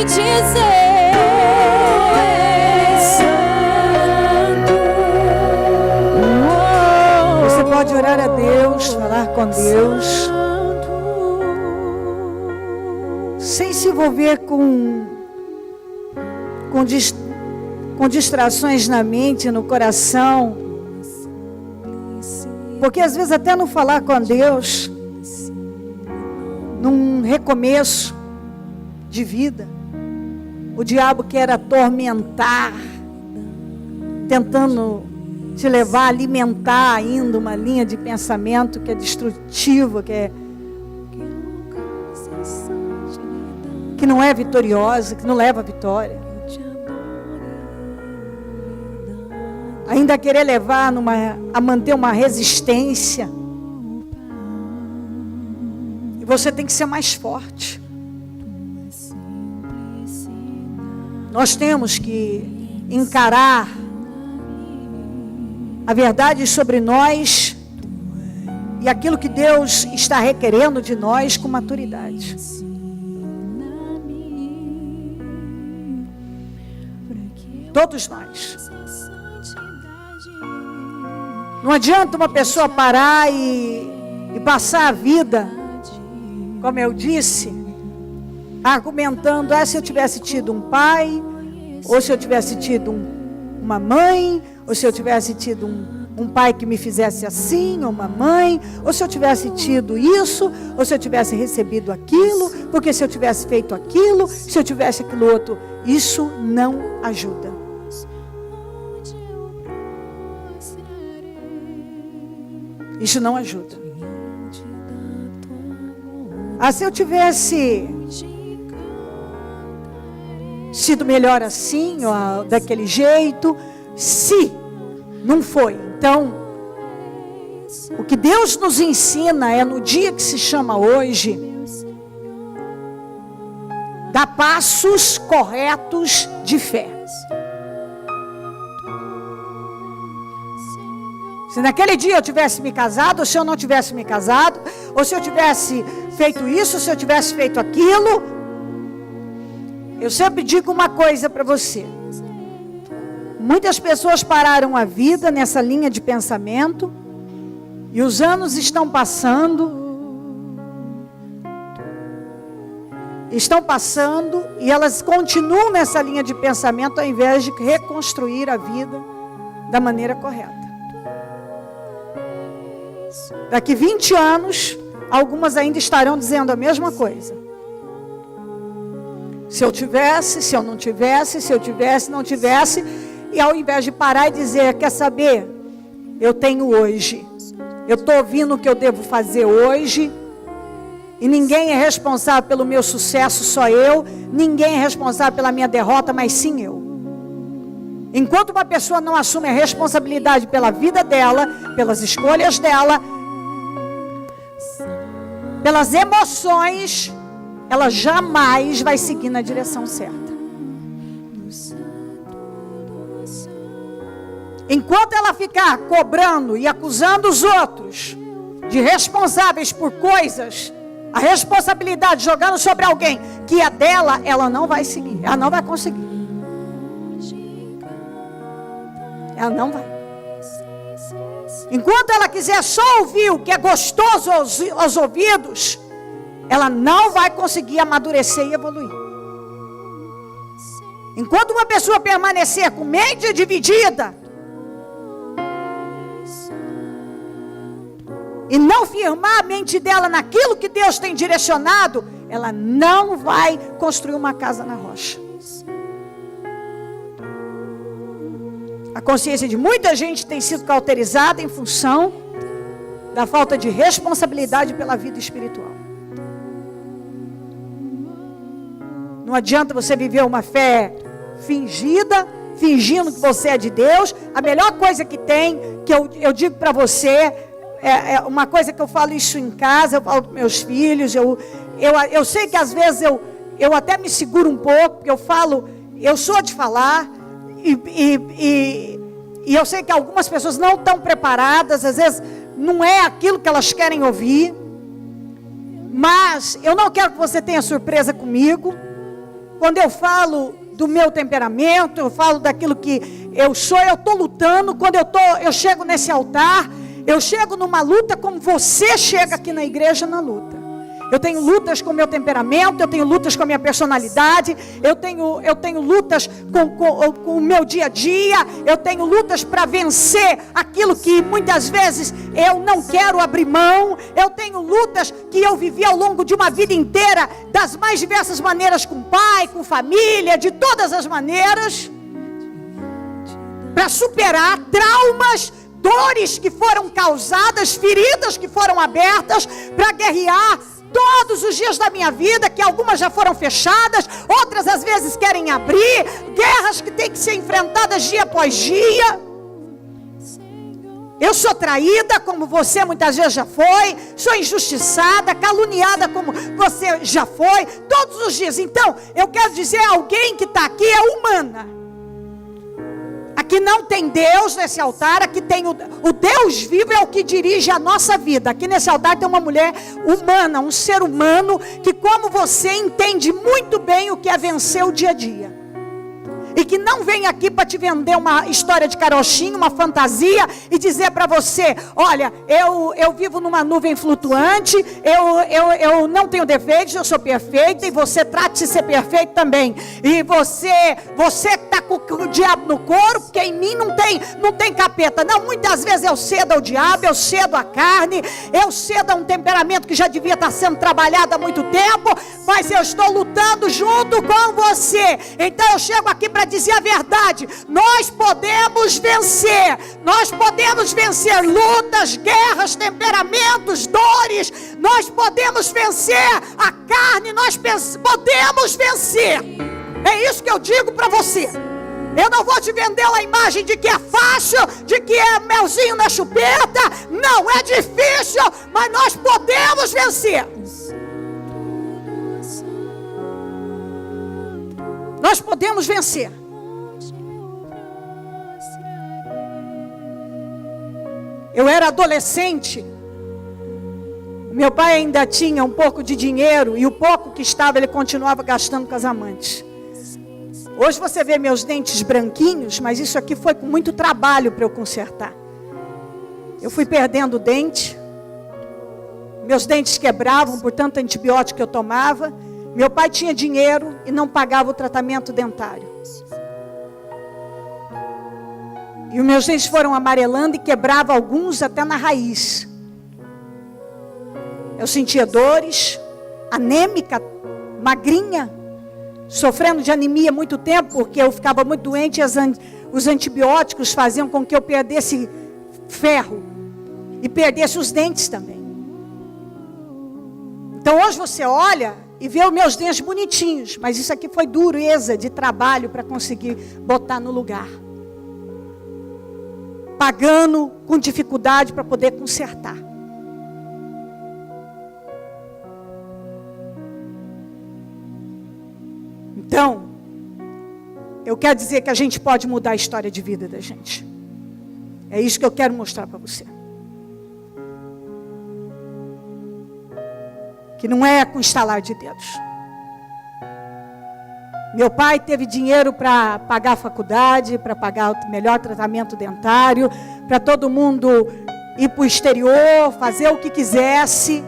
e dizer: Santo. Você pode orar a Deus, falar com Deus, sem se envolver com distrações na mente, no coração. Porque às vezes até no falar com Deus, num recomeço de vida, o diabo quer atormentar, tentando te levar a alimentar ainda uma linha de pensamento que é destrutiva, que não é vitoriosa, que não leva à vitória. Ainda querer levar a manter uma resistência. E você tem que ser mais forte. Nós temos que encarar a verdade sobre nós e aquilo que Deus está requerendo de nós com maturidade. Todos nós. Não adianta uma pessoa parar e passar a vida, como eu disse, argumentando: se eu tivesse tido um pai, ou se eu tivesse tido uma mãe, ou se eu tivesse tido um pai que me fizesse assim, ou uma mãe, ou se eu tivesse tido isso, ou se eu tivesse recebido aquilo, porque se eu tivesse feito aquilo, se eu tivesse aquilo outro. Isso não ajuda. Isso não ajuda. Se eu tivesse sido melhor assim, ou daquele jeito, se não foi. Então, o que Deus nos ensina é, no dia que se chama hoje, dar passos corretos de fé. Se naquele dia eu tivesse me casado, ou se eu não tivesse me casado, ou se eu tivesse feito isso, ou se eu tivesse feito aquilo, eu sempre digo uma coisa para você. Muitas pessoas pararam a vida nessa linha de pensamento, e os anos estão passando, e elas continuam nessa linha de pensamento, ao invés de reconstruir a vida da maneira correta. Daqui 20 anos, algumas ainda estarão dizendo a mesma coisa. Se eu tivesse, se eu não tivesse, se eu tivesse, não tivesse. E ao invés de parar e dizer: quer saber? Eu tenho hoje. Eu estou ouvindo o que eu devo fazer hoje. E ninguém é responsável pelo meu sucesso, só eu. Ninguém é responsável pela minha derrota, mas sim eu. Enquanto uma pessoa não assume a responsabilidade pela vida dela, pelas escolhas dela, pelas emoções, ela jamais vai seguir na direção certa. Enquanto ela ficar cobrando e acusando os outros de responsáveis por coisas, a responsabilidade jogando sobre alguém que é dela, ela não vai seguir, ela não vai conseguir. Ela não vai. Enquanto ela quiser só ouvir o que é gostoso aos ouvidos, ela não vai conseguir amadurecer e evoluir. Enquanto uma pessoa permanecer com mente dividida e não firmar a mente dela naquilo que Deus tem direcionado, ela não vai construir uma casa na rocha. A consciência de muita gente tem sido cauterizada em função da falta de responsabilidade pela vida espiritual. Não adianta você viver uma fé fingida, fingindo que você é de Deus. A melhor coisa que tem, que eu digo para você, é uma coisa que eu falo isso em casa, eu falo para meus filhos, eu sei que às vezes eu até me seguro um pouco, porque eu sou de falar, e eu sei que algumas pessoas não estão preparadas, às vezes não é aquilo que elas querem ouvir, mas eu não quero que você tenha surpresa comigo, quando eu falo do meu temperamento, eu falo daquilo que eu sou, eu estou lutando. Quando eu chego nesse altar, eu chego numa luta como você chega aqui na igreja na luta. Eu tenho lutas com o meu temperamento, eu tenho lutas com a minha personalidade, eu tenho lutas com o meu dia a dia, eu tenho lutas para vencer aquilo que muitas vezes eu não quero abrir mão, eu tenho lutas que eu vivi ao longo de uma vida inteira, das mais diversas maneiras, com pai, com família, de todas as maneiras, para superar traumas, dores que foram causadas, feridas que foram abertas, para guerrear todos os dias da minha vida, que algumas já foram fechadas, outras às vezes querem abrir, guerras que têm que ser enfrentadas dia após dia. Eu sou traída, como você muitas vezes já foi, sou injustiçada, caluniada, como você já foi, todos os dias. Então, eu quero dizer, alguém que está aqui é humana. Aqui não tem Deus nesse altar, aqui tem o Deus vivo, é o que dirige a nossa vida. Aqui nesse altar tem uma mulher humana, um ser humano, que como você entende muito bem o que é vencer o dia a dia. E que não vem aqui para te vender uma história de carochinho, uma fantasia, e dizer para você, olha, eu vivo numa nuvem flutuante, eu não tenho defeitos, eu sou perfeita, e você trate de ser perfeito também. E você está com o diabo no couro, porque em mim não tem capeta. Não, muitas vezes eu cedo ao diabo, eu cedo à carne, eu cedo a um temperamento que já devia estar sendo trabalhado há muito tempo, mas eu estou lutando junto com você. Então eu chego aqui para dizer a verdade, nós podemos vencer lutas, guerras, temperamentos, dores, nós podemos vencer a carne, nós podemos vencer. É isso que eu digo para você. Eu não vou te vender a imagem de que é fácil, de que é melzinho na chupeta. Não, é difícil, mas nós podemos vencer. Nós podemos vencer. Eu era adolescente. Meu pai ainda tinha um pouco de dinheiro, e o pouco que estava, ele continuava gastando com as amantes. Hoje você vê meus dentes branquinhos, mas isso aqui foi com muito trabalho para eu consertar. Eu fui perdendo o dente. Meus dentes quebravam por tanto antibiótico que eu tomava. Meu pai tinha dinheiro e não pagava o tratamento dentário. E os meus dentes foram amarelando e quebrava alguns até na raiz. Eu sentia dores, anêmica, magrinha, sofrendo de anemia há muito tempo, porque eu ficava muito doente e os antibióticos faziam com que eu perdesse ferro e perdesse os dentes também. Então hoje você olha e vê os meus dentes bonitinhos, mas isso aqui foi dureza de trabalho para conseguir botar no lugar. Pagando com dificuldade para poder consertar. Então, eu quero dizer que a gente pode mudar a história de vida da gente. É isso que eu quero mostrar para você. Que não é com estalar de dedos. Meu pai teve dinheiro para pagar a faculdade, para pagar o melhor tratamento dentário, para todo mundo ir para o exterior, fazer o que quisesse.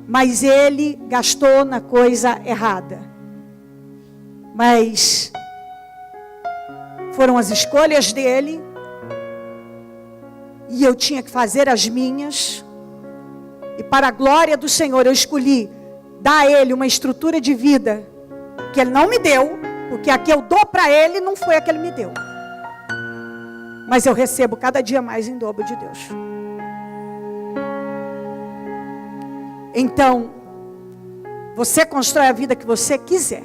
Mas ele gastou na coisa errada. Mas foram as escolhas dele, e eu tinha que fazer as minhas. E para a glória do Senhor, eu escolhi dar a ele uma estrutura de vida que ele não me deu, porque a que eu dou para ele não foi a que ele me deu. Mas eu recebo cada dia mais em dobro de Deus. Então, você constrói a vida que você quiser.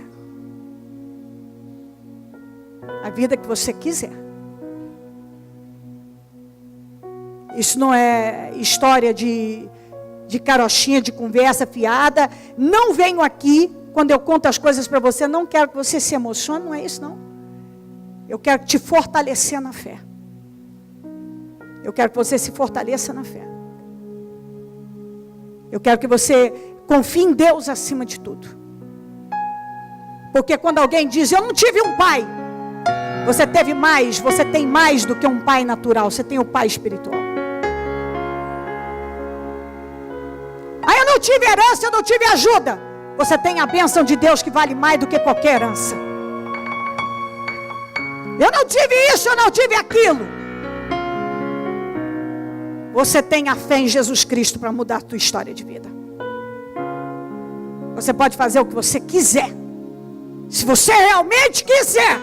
A vida que você quiser. Isso não é história de carochinha, de conversa fiada. Não venho aqui, quando eu conto as coisas para você, não quero que você se emocione, não é isso não. Eu quero te fortalecer na fé. Eu quero que você se fortaleça na fé. Eu quero que você confie em Deus acima de tudo. Porque quando alguém diz, eu não tive um pai, você teve mais, você tem mais do que um pai natural, você tem o pai espiritual. Aí eu não tive herança, eu não tive ajuda. Você tem a bênção de Deus que vale mais do que qualquer herança. Eu não tive isso, eu não tive aquilo. Você tem a fé em Jesus Cristo para mudar a tua história de vida. Você pode fazer o que você quiser. Se você realmente quiser.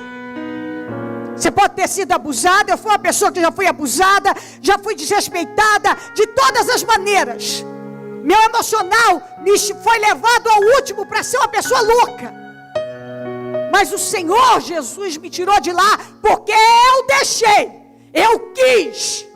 Você pode ter sido abusado. Eu fui uma pessoa que já fui abusada, já fui desrespeitada de todas as maneiras. Meu emocional me foi levado ao último para ser uma pessoa louca. Mas o Senhor Jesus me tirou de lá porque eu deixei, eu quis.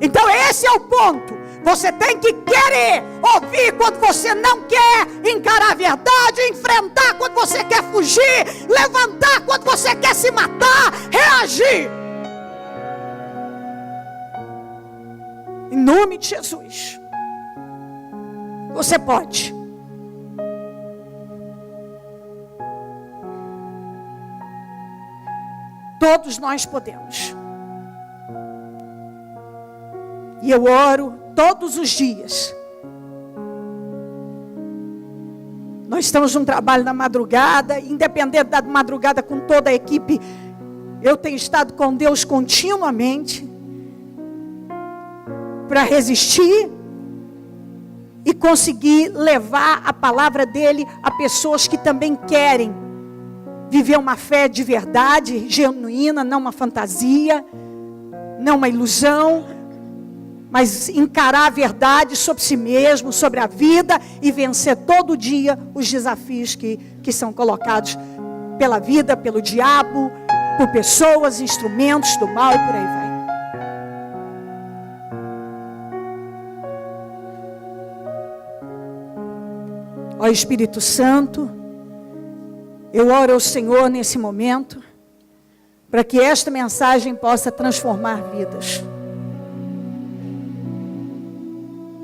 Então esse é o ponto. Você tem que querer ouvir quando você não quer, encarar a verdade, enfrentar quando você quer fugir, levantar quando você quer se matar, reagir. Em nome de Jesus. Você pode. Todos nós podemos. E eu oro todos os dias. Nós estamos num trabalho na madrugada, independente da madrugada com toda a equipe, eu tenho estado com Deus continuamente para resistir e conseguir levar a palavra dele a pessoas que também querem viver uma fé de verdade, genuína, não uma fantasia, não uma ilusão, mas encarar a verdade sobre si mesmo, sobre a vida e vencer todo dia os desafios que são colocados pela vida, pelo diabo, por pessoas, instrumentos do mal e por aí vai. Ó Espírito Santo, eu oro ao Senhor nesse momento, para que esta mensagem possa transformar vidas.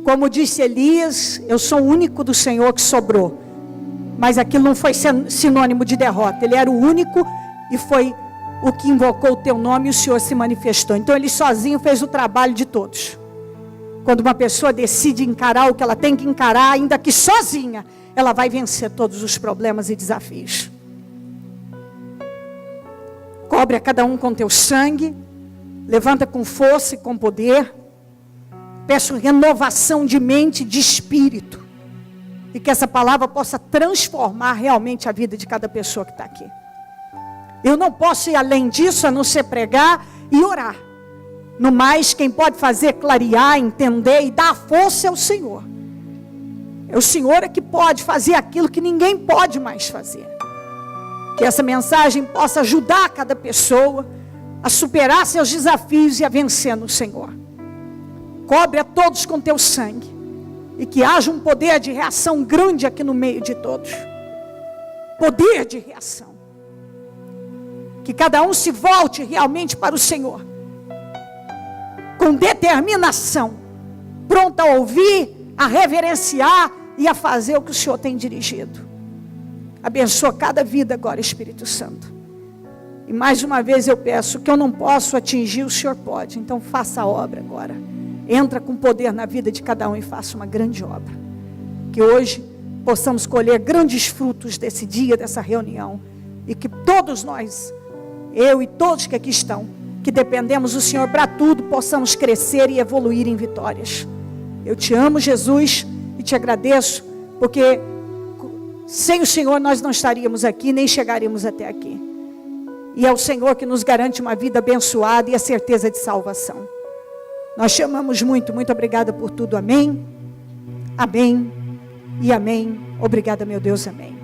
Como disse Elias, eu sou o único do Senhor que sobrou. Mas aquilo não foi sinônimo de derrota. Ele era o único e foi o que invocou o teu nome e o Senhor se manifestou. Então ele sozinho fez o trabalho de todos. Quando uma pessoa decide encarar o que ela tem que encarar, ainda que sozinha, ela vai vencer todos os problemas e desafios. Cobre a cada um com teu sangue. Levanta com força e com poder. Peço renovação de mente e de espírito. E que essa palavra possa transformar realmente a vida de cada pessoa que está aqui. Eu não posso ir além disso, a não ser pregar e orar. No mais, quem pode fazer clarear, entender e dar força é o Senhor. É o Senhor que pode fazer aquilo que ninguém pode mais fazer. Que essa mensagem possa ajudar cada pessoa a superar seus desafios e a vencer no Senhor. Cobre a todos com teu sangue. E que haja um poder de reação grande aqui no meio de todos. Poder de reação. Que cada um se volte realmente para o Senhor. Com determinação. Pronto a ouvir, a reverenciar e a fazer o que o Senhor tem dirigido. Abençoa cada vida agora, Espírito Santo. E mais uma vez eu peço que eu não posso atingir, o Senhor pode. Então faça a obra agora. Entra com poder na vida de cada um e faça uma grande obra. Que hoje possamos colher grandes frutos desse dia, dessa reunião. E que todos nós, eu e todos que aqui estão, que dependemos do Senhor para tudo, possamos crescer e evoluir em vitórias. Eu te amo, Jesus, e te agradeço, porque sem o Senhor nós não estaríamos aqui, nem chegaríamos até aqui. E é o Senhor que nos garante uma vida abençoada e a certeza de salvação. Nós te amamos muito, muito obrigada por tudo, amém, amém e amém. Obrigada, meu Deus, amém.